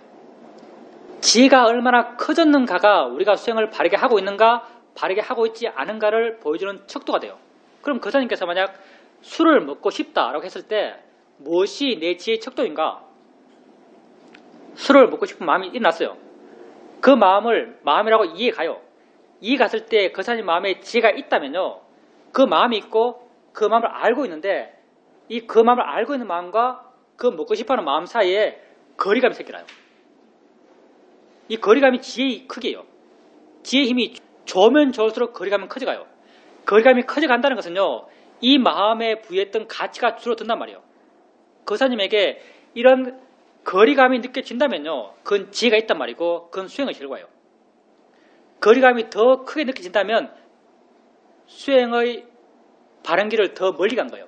지혜가 얼마나 커졌는가가 우리가 수행을 바르게 하고 있는가, 바르게 하고 있지 않은가를 보여주는 척도가 돼요. 그럼 거사님께서 만약 술을 먹고 싶다라고 했을 때 무엇이 내 지혜의 척도인가? 술을 먹고 싶은 마음이 일어났어요. 그 마음을 마음이라고 이해가요. 이해갔을 때 거사님 마음에 지혜가 있다면요. 그 마음이 있고 그 마음을 알고 있는데 그 마음을 알고 있는 마음과 그 먹고 싶어하는 마음 사이에 거리감이 생겨나요. 이 거리감이 지혜의 크기예요. 지혜의 힘이 좋으면 좋을수록 거리감은 커져가요. 거리감이 커져간다는 것은요. 이 마음에 부여했던 가치가 줄어든단 말이에요. 거사님에게 이런 거리감이 느껴진다면요. 그건 지혜가 있단 말이고 그건 수행의 결과예요. 거리감이 더 크게 느껴진다면 수행의 바른 길을 더 멀리 간 거예요.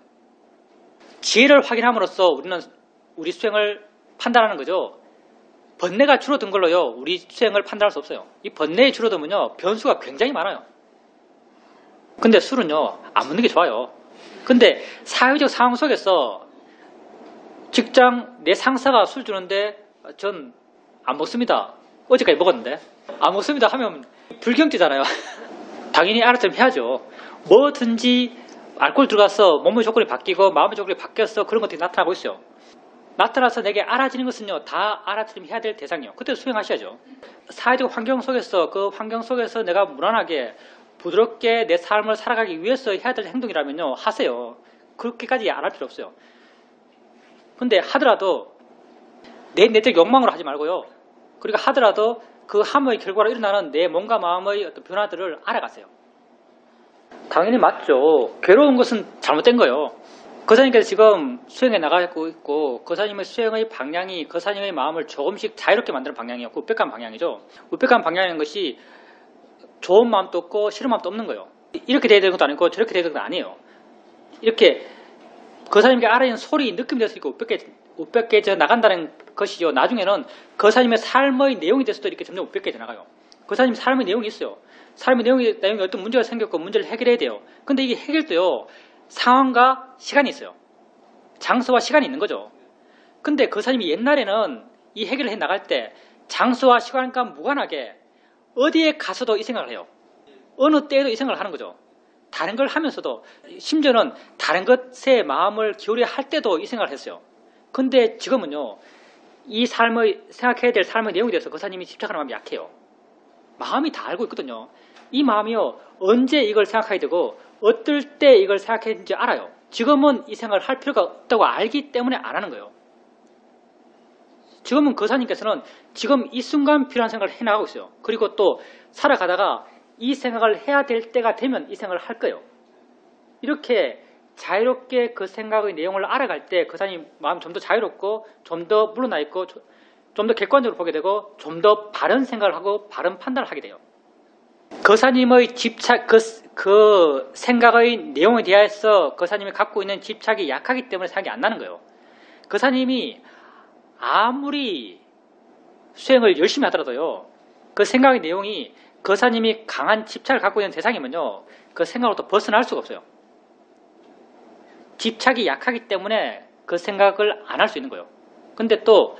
지혜를 확인함으로써 우리는 우리 수행을 판단하는 거죠. 번뇌가 줄어든 걸로요. 우리 수행을 판단할 수 없어요. 이 번뇌에 줄어들면요. 변수가 굉장히 많아요. 근데 술은요. 안 먹는 게 좋아요. 근데 사회적 상황 속에서 직장 내 상사가 술 주는데 전 안 먹습니다. 어제까지 먹었는데 안 먹습니다 하면 불경죄잖아요. 당연히 알아차림 해야죠. 뭐든지 알코올 들어가서 몸의 조건이 바뀌고 마음의 조건이 바뀌어서 그런 것들이 나타나고 있어요. 나타나서 내게 알아지는 것은요. 다 알아차림 해야 될 대상이에요. 그때 수행하셔야죠. 사회적 환경 속에서 그 환경 속에서 내가 무난하게 부드럽게 내 삶을 살아가기 위해서 해야 될 행동이라면요. 하세요. 그렇게까지 안 할 필요 없어요. 근데 하더라도 내 내적 욕망으로 하지 말고요. 그리고 하더라도 그 함의 결과로 일어나는 내 몸과 마음의 어떤 변화들을 알아가세요. 당연히 맞죠. 괴로운 것은 잘못된 거예요. 거사님께서 지금 수행에 나가고 있고 거사님의 수행의 방향이 거사님의 마음을 조금씩 자유롭게 만드는 방향이었고 우백한 방향이죠. 우백한 방향인 것이 좋은 마음도 없고 싫은 마음도 없는 거예요. 이렇게 돼야 되는 것도 아니고 저렇게 돼야 되는 것도 아니에요. 이렇게 거사님께 알아지는 소리, 느낌이 될 수 있고 우백해져 나간다는 것이죠. 나중에는 거사님의 삶의 내용이 돼서도 이렇게 점점 우백해져 나가요. 거사님 삶의 내용이 있어요. 삶의 내용이 어떤 문제가 생겼고 문제를 해결해야 돼요. 근데 이게 해결도요. 상황과 시간이 있어요. 장소와 시간이 있는 거죠. 근데 거사님이 옛날에는 이 해결을 해 나갈 때 장소와 시간과 무관하게 어디에 가서도 이 생각을 해요. 어느 때에도 이 생각을 하는 거죠. 다른 걸 하면서도 심지어는 다른 것에 마음을 기울여야 할 때도 이 생각을 했어요. 근데 지금은요. 이 삶의 생각해야 될 삶의 내용에 대해서 거사님이 집착하는 마음이 약해요. 마음이 다 알고 있거든요. 이 마음이요. 언제 이걸 생각하게 되고 어떨 때 이걸 생각해야 되는지 알아요. 지금은 이 생각을 할 필요가 없다고 알기 때문에 안 하는 거예요. 지금은 거사님께서는 지금 이 순간 필요한 생각을 해나가고 있어요. 그리고 또 살아가다가 이 생각을 해야 될 때가 되면 이 생각을 할 거예요. 이렇게 자유롭게 그 생각의 내용을 알아갈 때 거사님 마음이 좀 더 자유롭고 좀 더 물러나 있고 좀 더 객관적으로 보게 되고 좀 더 바른 생각을 하고 바른 판단을 하게 돼요. 거사님의 집착, 그 생각의 내용에 대해서 거사님이 갖고 있는 집착이 약하기 때문에 생각이 안 나는 거예요. 거사님이 아무리 수행을 열심히 하더라도요, 그 생각의 내용이 거사님이 강한 집착을 갖고 있는 대상이면요, 그 생각으로부터 벗어날 수가 없어요. 집착이 약하기 때문에 그 생각을 안 할 수 있는 거예요. 근데 또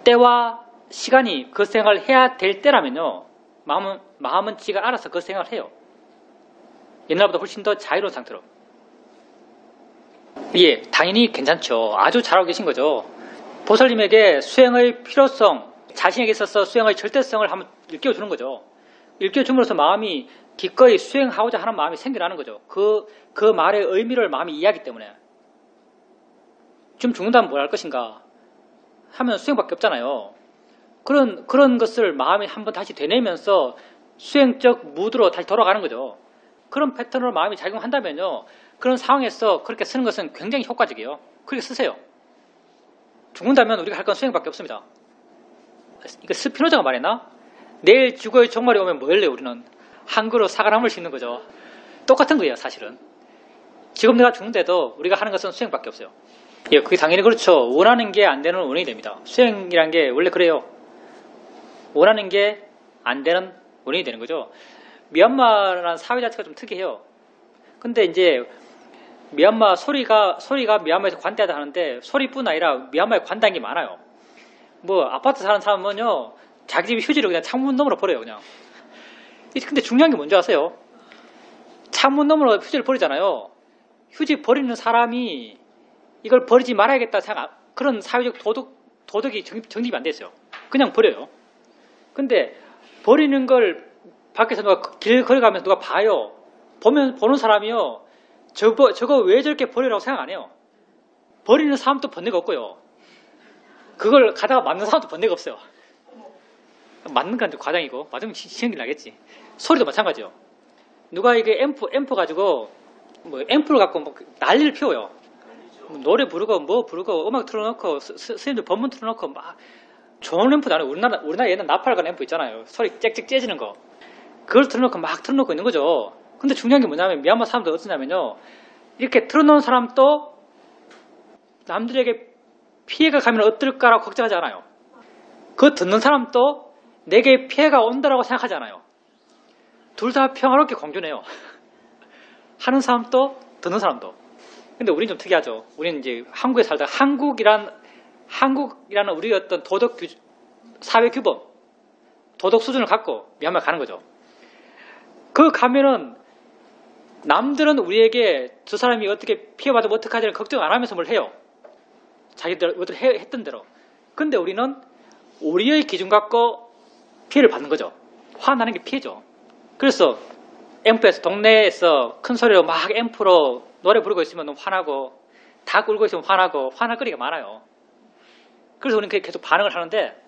때와 시간이 그 생각을 해야 될 때라면요, 마음은 지가 알아서 그 생각을 해요. 옛날보다 훨씬 더 자유로운 상태로. 예, 당연히 괜찮죠. 아주 잘하고 계신 거죠. 보살님에게 수행의 필요성, 자신에게 있어서 수행의 절대성을 한번 일깨워주는 거죠. 일깨워줌으로써 마음이 기꺼이 수행하고자 하는 마음이 생겨나는 거죠. 그 말의 의미를 마음이 이해하기 때문에. 지금 죽는다면 뭘 할 것인가 하면 수행밖에 없잖아요. 그런 것을 마음이 한번 다시 되뇌면서 수행적 무드로 다시 돌아가는 거죠. 그런 패턴으로 마음이 작용한다면요, 그런 상황에서 그렇게 쓰는 것은 굉장히 효과적이에요. 그렇게 쓰세요. 죽는다면 우리가 할 건 수행밖에 없습니다. 이거 스피노자가 말했나? 내일 지구의 종말이 오면 뭐 할래요? 우리는 한 그릇 사과나무를 심는 거죠. 똑같은 거예요, 사실은. 지금 내가 죽는데도 우리가 하는 것은 수행밖에 없어요. 예, 그게 당연히 그렇죠. 원하는 게 안 되는 원인이 됩니다. 수행이란 게 원래 그래요. 원하는 게 안 되는 원인이 되는 거죠. 미얀마라는 사회 자체가 좀 특이해요. 근데 이제 미얀마 소리가 미얀마에서 관대하다 하는데 소리뿐 아니라 미얀마에 관대한 게 많아요. 뭐 아파트 사는 사람은요, 자기 집 휴지를 그냥 창문 너머로 버려요, 그냥. 근데 중요한 게 뭔지 아세요? 창문 너머로 휴지를 버리잖아요. 휴지 버리는 사람이 이걸 버리지 말아야겠다 생각, 그런 사회적 도덕이 정립이 안 돼 있어요. 그냥 버려요. 근데 버리는 걸 밖에서 누가 길 걸어가면서 누가 봐요. 보는 사람이요, 저거 왜 저렇게 버리라고 생각 안 해요. 버리는 사람도 번뇌가 없고요. 그걸 가다가 맞는 사람도 번뇌가 없어요. 맞는 건 좀 과장이고, 맞으면 시행이 나겠지. 소리도 마찬가지요. 누가 이게 앰프 가지고, 앰프를 갖고 난리를 피워요. 노래 부르고, 음악 틀어놓고, 스님들 법문 틀어놓고, 막, 좋은 앰프도 아니고, 우리나라 옛날 나팔관 앰프 있잖아요. 소리 짹짹 째지는 거. 그걸 틀어놓고 막 틀어놓고 있는 거죠. 근데 중요한 게 뭐냐면, 미얀마 사람들 어떠냐면요, 이렇게 틀어놓은 사람도 남들에게 피해가 가면 어떨까라고 걱정하지 않아요. 그거 듣는 사람도 내게 피해가 온다라고 생각하지 않아요. 둘 다 평화롭게 공존해요. 하는 사람도 듣는 사람도. 근데 우리는 좀 특이하죠. 우리는 이제 한국에 살다가 한국이라는 우리의 어떤 사회 규범, 도덕 수준을 갖고 미얀마 가는 거죠. 그 가면은 남들은 우리에게 저 사람이 어떻게 피해받으면 어떡하지를 걱정 안 하면서 뭘 해요. 자기들 했던 대로. 근데 우리는 우리의 기준 갖고 피해를 받는 거죠. 화나는 게 피해죠. 그래서 앰프에서 동네에서 큰 소리로 막 앰프로 노래 부르고 있으면 너무 화나고, 닭 울고 있으면 화나고, 화날 거리가 많아요. 그래서 우리는 계속 반응을 하는데,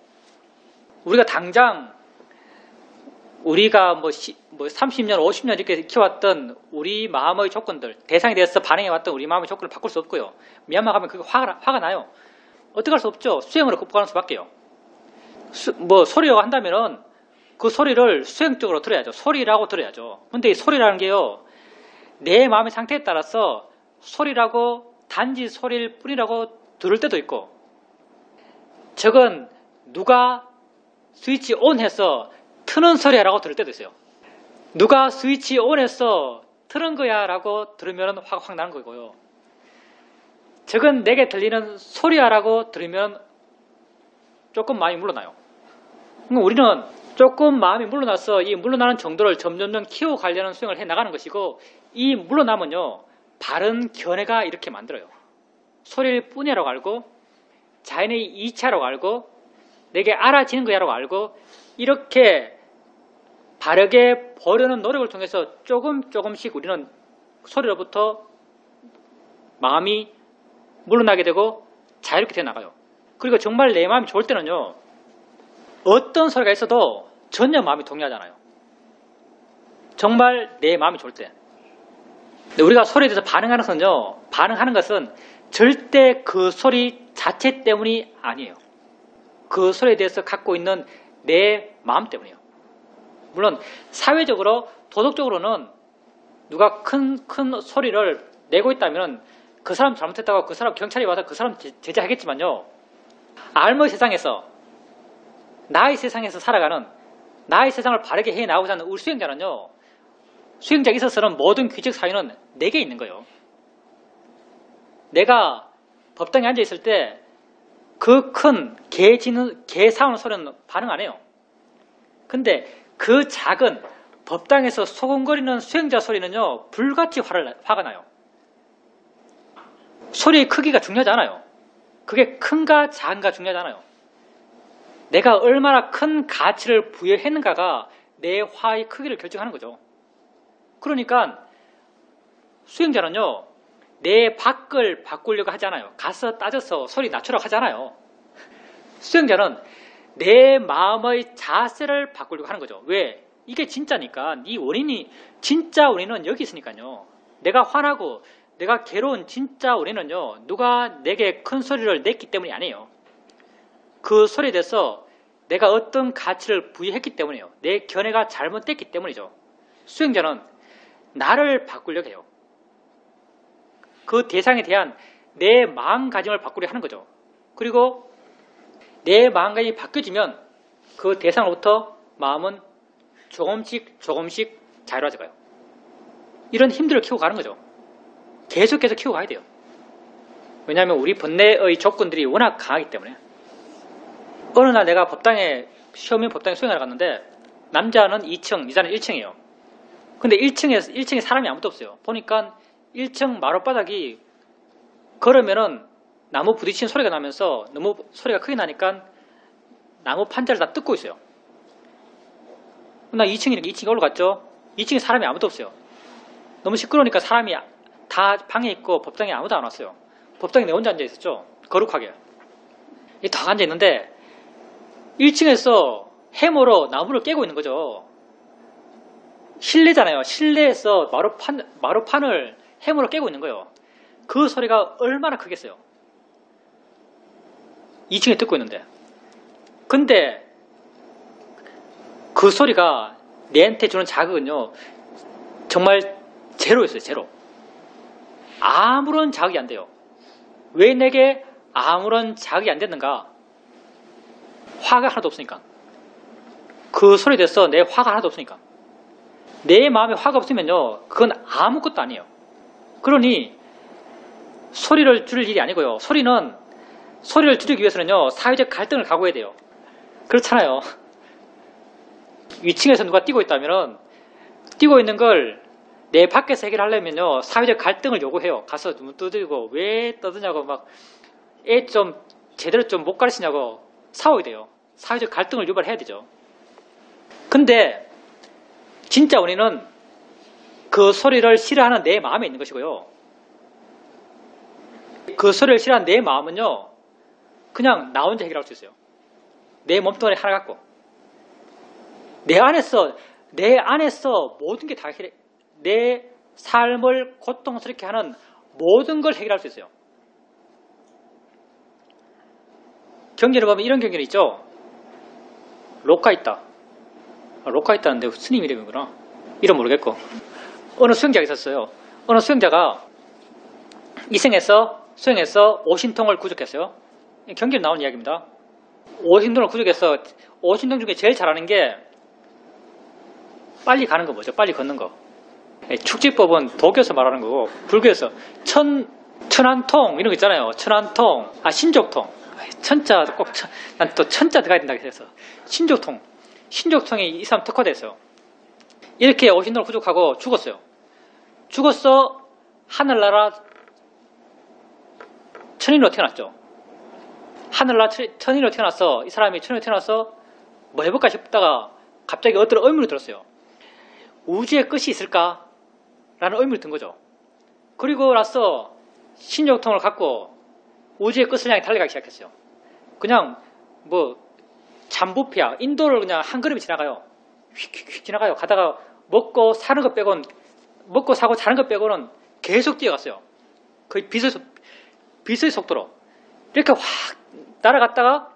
우리가 당장 우리가 뭐 30년, 50년 이렇게 키워왔던 우리 마음의 조건들, 대상에 대해서 반응해왔던 우리 마음의 조건을 바꿀 수 없고요. 미얀마 가면 그게 화가 나요. 어떻게 할 수 없죠. 수행으로 극복하는 수밖에요. 소리라고 한다면은 그 소리를 수행적으로 들어야죠. 소리라고 들어야죠. 근데 이 소리라는 게요, 내 마음의 상태에 따라서 소리라고 단지 소리일 뿐이라고 들을 때도 있고, 저건 누가 스위치 온해서 트는 소리야라고 들을 때도 있어요. 누가 스위치 온해서 트는 거야라고 들으면 화가 확 나는 거고요. 저건 내게 들리는 소리야라고 들으면 조금 마음이 물러나요. 우리는 조금 마음이 물러나서 이 물러나는 정도를 점점점 키워가려는 수행을 해나가는 것이고, 이 물러나면요, 바른 견해가 이렇게 만들어요. 소리일 뿐이라고 알고, 자연의 2차라고 알고, 내게 알아지는 거야라고 알고, 이렇게 바르게 보려는 노력을 통해서 조금씩 우리는 소리로부터 마음이 물러나게 되고 자유롭게 되어나가요. 그리고 정말 내 마음이 좋을 때는요, 어떤 소리가 있어도 전혀 마음이 동요하잖아요. 정말 내 마음이 좋을 때. 근데 우리가 소리에 대해서 반응하는 것은 절대 그 소리 자체 때문이 아니에요. 그 소리에 대해서 갖고 있는 내 마음 때문이에요. 물론 사회적으로 도덕적으로는 누가 큰 소리를 내고 있다면 그 사람 잘못했다고 그 사람 경찰이 와서 그 사람 제재하겠지만요. 알머의 세상에서 나의 세상에서 살아가는 나의 세상을 바르게 해 나가고자 하는 우리 수행자는요. 수행자에 있어서는 모든 규칙 사유는 내게 있는 거예요. 내가 법당에 앉아 있을 때 그 큰 개 사우는 소리는 반응 안 해요. 근데 그 작은 법당에서 소곤거리는 수행자 소리는요. 불같이 화가 나요. 소리의 크기가 중요하지 않아요. 그게 큰가 작은가 중요하지 않아요. 내가 얼마나 큰 가치를 부여했는가가 내 화의 크기를 결정하는 거죠. 그러니까 수행자는요. 내 밖을 바꾸려고 하지 않아요. 가서 따져서 소리 낮추라고 하지 않아요. 수행자는 내 마음의 자세를 바꾸려고 하는 거죠. 왜? 이게 진짜니까. 이 원인이 진짜 원인은 여기 있으니까요. 내가 화나고 내가 괴로운 진짜 원인은요. 누가 내게 큰 소리를 냈기 때문이 아니에요. 그 소리에 대해서 내가 어떤 가치를 부여했기 때문이에요. 내 견해가 잘못됐기 때문이죠. 수행자는 나를 바꾸려고 해요. 그 대상에 대한 내 마음가짐을 바꾸려 하는 거죠. 그리고 내 마음가짐이 바뀌어지면 그 대상으로부터 마음은 조금씩 자유로워져 가요. 이런 힘들을 키우고 가는 거죠. 계속해서 키우고 가야 돼요. 왜냐하면 우리 번뇌의 조건들이 워낙 강하기 때문에. 어느 날 내가 시험용 법당에 수행하러 갔는데 남자는 2층, 여자는 1층이에요. 근데 1층에 사람이 아무도 없어요. 보니까 1층 마룻바닥이 걸으면은 나무 부딪히는 소리가 나면서 너무 소리가 크게 나니까 나무 판자를 다 뜯고 있어요. 나 2층에 올라갔죠. 2층에 사람이 아무도 없어요. 너무 시끄러우니까 사람이 다 방에 있고 법당에 아무도 안 왔어요. 법당에 내 혼자 앉아 있었죠. 거룩하게. 다 앉아 있는데 1층에서 해머로 나무를 깨고 있는 거죠. 실내잖아요. 실내에서 마루판을 해머로 깨고 있는 거예요. 그 소리가 얼마나 크겠어요. 2층에 듣고 있는데. 근데 그 소리가 내한테 주는 자극은요. 정말 제로였어요. 제로. 아무런 자극이 안 돼요. 왜 내게 아무런 자극이 안 됐는가? 화가 하나도 없으니까. 그 소리에 대해서 내 화가 하나도 없으니까. 내 마음에 화가 없으면요. 그건 아무것도 아니에요. 그러니 소리를 줄일 일이 아니고요. 소리를 줄이기 위해서는요. 사회적 갈등을 각오해야 돼요. 그렇잖아요. 위층에서 누가 뛰고 있다면 뛰고 있는 걸 내 밖에서 해결하려면요. 사회적 갈등을 요구해요. 가서 눈 두드리고 왜 떠드냐고 막 애 좀 제대로 좀 못 가르치냐고 싸워야 돼요. 사회적 갈등을 유발해야 되죠. 근데 진짜 원인은 그 소리를 싫어하는 내 마음에 있는 것이고요. 그 소리를 싫어하는 내 마음은요. 그냥 나 혼자 해결할 수 있어요. 내 몸뚱아리 하나 갖고. 내 안에서 모든 게 다 내 삶을 고통스럽게 하는 모든 걸 해결할 수 있어요. 경전을 보면 이런 경전이 있죠. 로카 있다. 로카 있다는데 스님 이름이구나. 이름 모르겠고. 어느 수행자가 있었어요. 어느 수행자가 이생에서 수행해서 오신통을 구족했어요. 경전에 나오는 이야기입니다. 오신통을 구족해서 오신통 중에 제일 잘하는 게 빨리 가는 거 뭐죠? 빨리 걷는 거. 축지법은 도교에서 말하는 거고 불교에서 천안통 이런 거 있잖아요. 천안통, 신족통. 천자 꼭 난 또 천자 들어가야 된다고 해서 신족통이 이 사람 특화됐어요. 이렇게 오신통을 구족하고 죽었어요. 죽었어. 하늘나라 천인으로 태어났죠. 하늘나라 천인으로 태어나서 이 사람이 천인으로 태어나서 뭐 해볼까 싶다가 갑자기 어떤 의문이 들었어요. 우주의 끝이 있을까? 라는 의문이 든 거죠. 그리고 나서 신족통을 갖고 우주의 끝을 향해 달려가기 시작했어요. 그냥 뭐 잠부피야 인도를 그냥 한 걸음에 지나가요. 휙휙 지나가요. 가다가 먹고 사는 것 빼고는 먹고 사고 자는 것 빼고는 계속 뛰어갔어요. 거의 빛의 속도로 이렇게 확 날아갔다가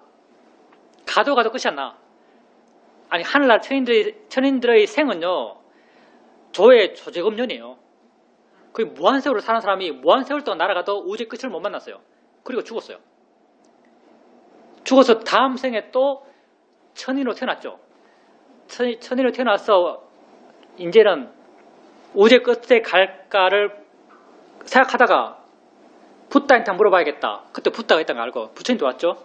가도 끝이 안 나. 아니 하늘나라 천인들의 생은요 조의 조제금년이에요. 거의 무한세월을 사는 사람이 무한세월 동안 날아가도 우주의 끝을 못 만났어요. 그리고 죽었어요. 죽어서 다음 생에 또 천인으로 태어났죠. 천인으로 태어나서 이제는 우주의 끝에 갈까를 생각하다가 붓다한테 물어봐야겠다. 그때 붓다가 있다는 걸 알고 부처님도 왔죠.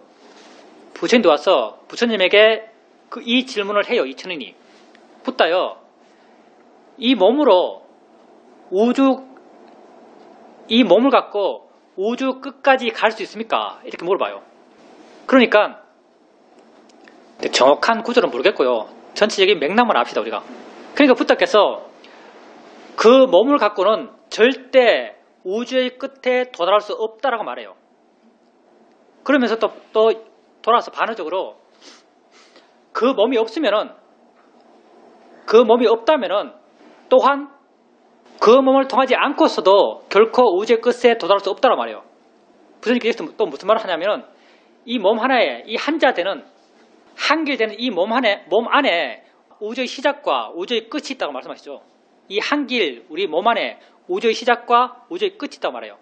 부처님도 와서 부처님에게 이 질문을 해요. 이 천인이. 붓다요. 이 몸으로 이 몸을 갖고 우주 끝까지 갈 수 있습니까? 이렇게 물어봐요. 그러니까 정확한 구조는 모르겠고요. 전체적인 맥락만 압시다 우리가. 그러니까 붓다께서 그 몸을 갖고는 절대 우주의 끝에 도달할 수 없다라고 말해요. 그러면서 또 돌아서 반어적으로 그 몸이 없다면은 또한 그 몸을 통하지 않고서도 결코 우주의 끝에 도달할 수 없다고 말해요. 부처님께서 또 무슨 말을 하냐면 이 몸 하나에 이 한자되는 한길되는 이 몸 안에 우주의 시작과 우주의 끝이 있다고 말씀하시죠. 이 한길 우리 몸 안에 우주의 시작과 우주의 끝이 있다고 말해요.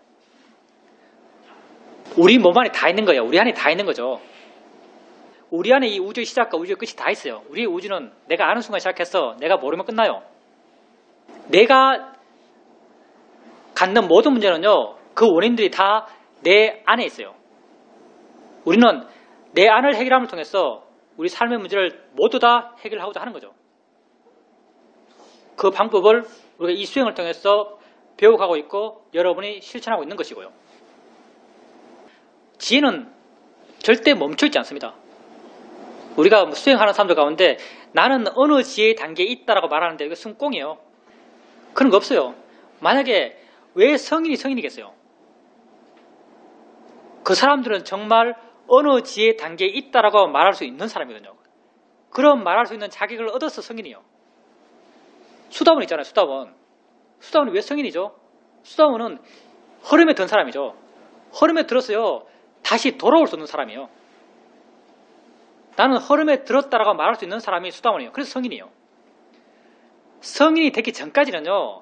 우리 몸 안에 다 있는 거예요. 우리 안에 다 있는 거죠. 우리 안에 이 우주의 시작과 우주의 끝이 다 있어요. 우리의 우주는 내가 아는 순간 시작해서 내가 모르면 끝나요. 내가 갖는 모든 문제는요. 그 원인들이 다 내 안에 있어요. 우리는 내 안을 해결함을 통해서 우리 삶의 문제를 모두 다 해결하고자 하는 거죠. 그 방법을 우리가 이 수행을 통해서 배워가고 있고 여러분이 실천하고 있는 것이고요. 지혜는 절대 멈춰있지 않습니다. 우리가 수행하는 사람들 가운데 나는 어느 지혜의 단계에 있다라고 말하는데 이거 순공이에요. 그런 거 없어요. 만약에 왜 성인이겠어요? 그 사람들은 정말 어느 지혜의 단계에 있다라고 말할 수 있는 사람이거든요. 그런 말할 수 있는 자격을 얻어서 성인이에요. 수다원 있잖아요. 수다원이 왜 성인이죠? 수다원은 허름에 든 사람이죠. 허름에 들었어요. 다시 돌아올 수 없는 사람이에요. 나는 허름에 들었다라고 말할 수 있는 사람이 수다원이에요. 그래서 성인이에요. 성인이 되기 전까지는요.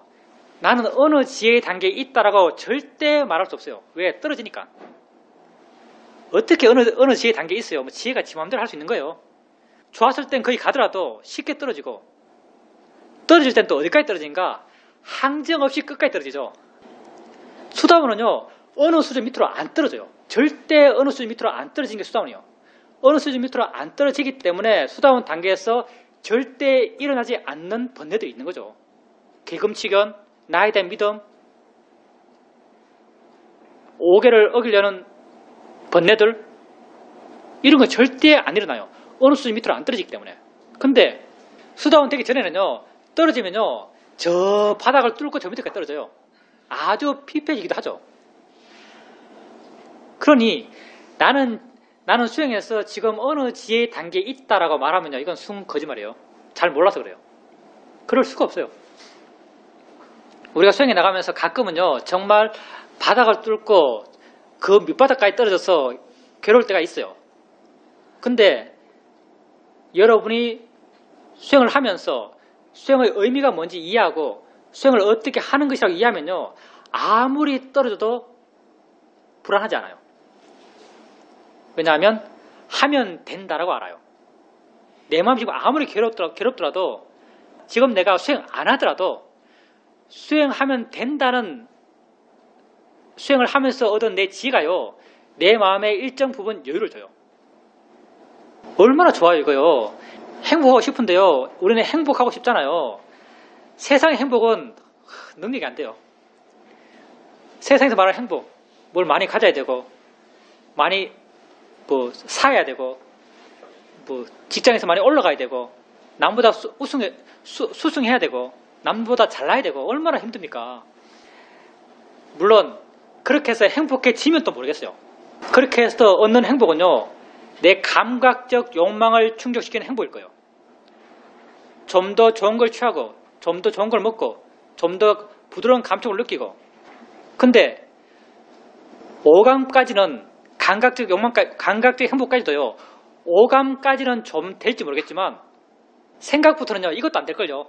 나는 어느 지혜의 단계에 있다라고 절대 말할 수 없어요. 왜? 떨어지니까. 어떻게 어느 지혜의 단계에 있어요? 지혜가 지 마음대로 할 수 있는 거예요. 좋았을 땐 거기 가더라도 쉽게 떨어지고 떨어질 땐 또 어디까지 떨어진가? 항정 없이 끝까지 떨어지죠. 수다원은요. 어느 수준 밑으로 안 떨어져요. 절대 어느 수준 밑으로 안 떨어지는 게 수다원이에요. 어느 수준 밑으로 안 떨어지기 때문에 수다원 단계에서 절대 일어나지 않는 번뇌들이 있는 거죠. 개금치견, 나에 대한 믿음, 오계를 어기려는 번뇌들 이런 건 절대 안 일어나요. 어느 수준 밑으로 안 떨어지기 때문에. 근데 수다원 되기 전에는요. 떨어지면요. 저 바닥을 뚫고 저 밑에까지 떨어져요. 아주 피폐해지기도 하죠. 그러니 나는 수행해서 지금 어느 지혜의 단계에 있다라고 말하면요. 이건 거짓말이에요. 잘 몰라서 그래요. 그럴 수가 없어요. 우리가 수행해 나가면서 가끔은요. 정말 바닥을 뚫고 그 밑바닥까지 떨어져서 괴로울 때가 있어요. 근데 여러분이 수행을 하면서 수행의 의미가 뭔지 이해하고 수행을 어떻게 하는 것이라고 이해하면요. 아무리 떨어져도 불안하지 않아요. 왜냐하면 하면 된다라고 알아요. 내 마음이 지금 아무리 괴롭더라도 지금 내가 수행 안 하더라도 수행하면 된다는 수행을 하면서 얻은 내 지혜가요. 내 마음에 일정 부분 여유를 줘요. 얼마나 좋아요 이거요. 행복하고 싶은데요. 우리는 행복하고 싶잖아요. 세상의 행복은 능력이 안 돼요. 세상에서 말하는 행복, 뭘 많이 가져야 되고 많이 사야 되고 직장에서 많이 올라가야 되고 남보다 수승해야 되고 남보다 잘나야 되고 얼마나 힘듭니까? 물론 그렇게 해서 행복해지면 또 모르겠어요. 그렇게 해서 얻는 행복은요. 내 감각적 욕망을 충족시키는 행복일 거예요. 좀 더 좋은 걸 취하고 좀 더 좋은 걸 먹고 좀 더 부드러운 감촉을 느끼고 근데 오감까지는 감각적 행복까지도요. 오감까지는 좀 될지 모르겠지만 생각부터는요, 이것도 안 될걸요.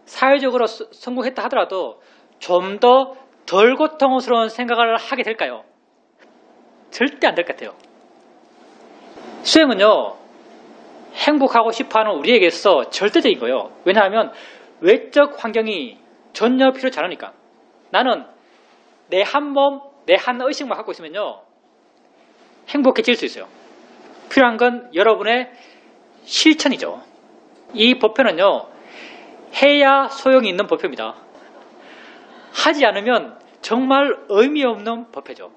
사회적으로 성공했다 하더라도 좀 더 덜 고통스러운 생각을 하게 될까요? 절대 안 될 것 같아요. 수행은요, 행복하고 싶어하는 우리에게서 절대적인 거예요. 왜냐하면 외적 환경이 전혀 필요치 않으니까. 나는 내 한 몸, 내 한 의식만 갖고 있으면요, 행복해질 수 있어요. 필요한 건 여러분의 실천이죠. 이 법표는요, 해야 소용이 있는 법표입니다. 하지 않으면 정말 의미 없는 법표죠.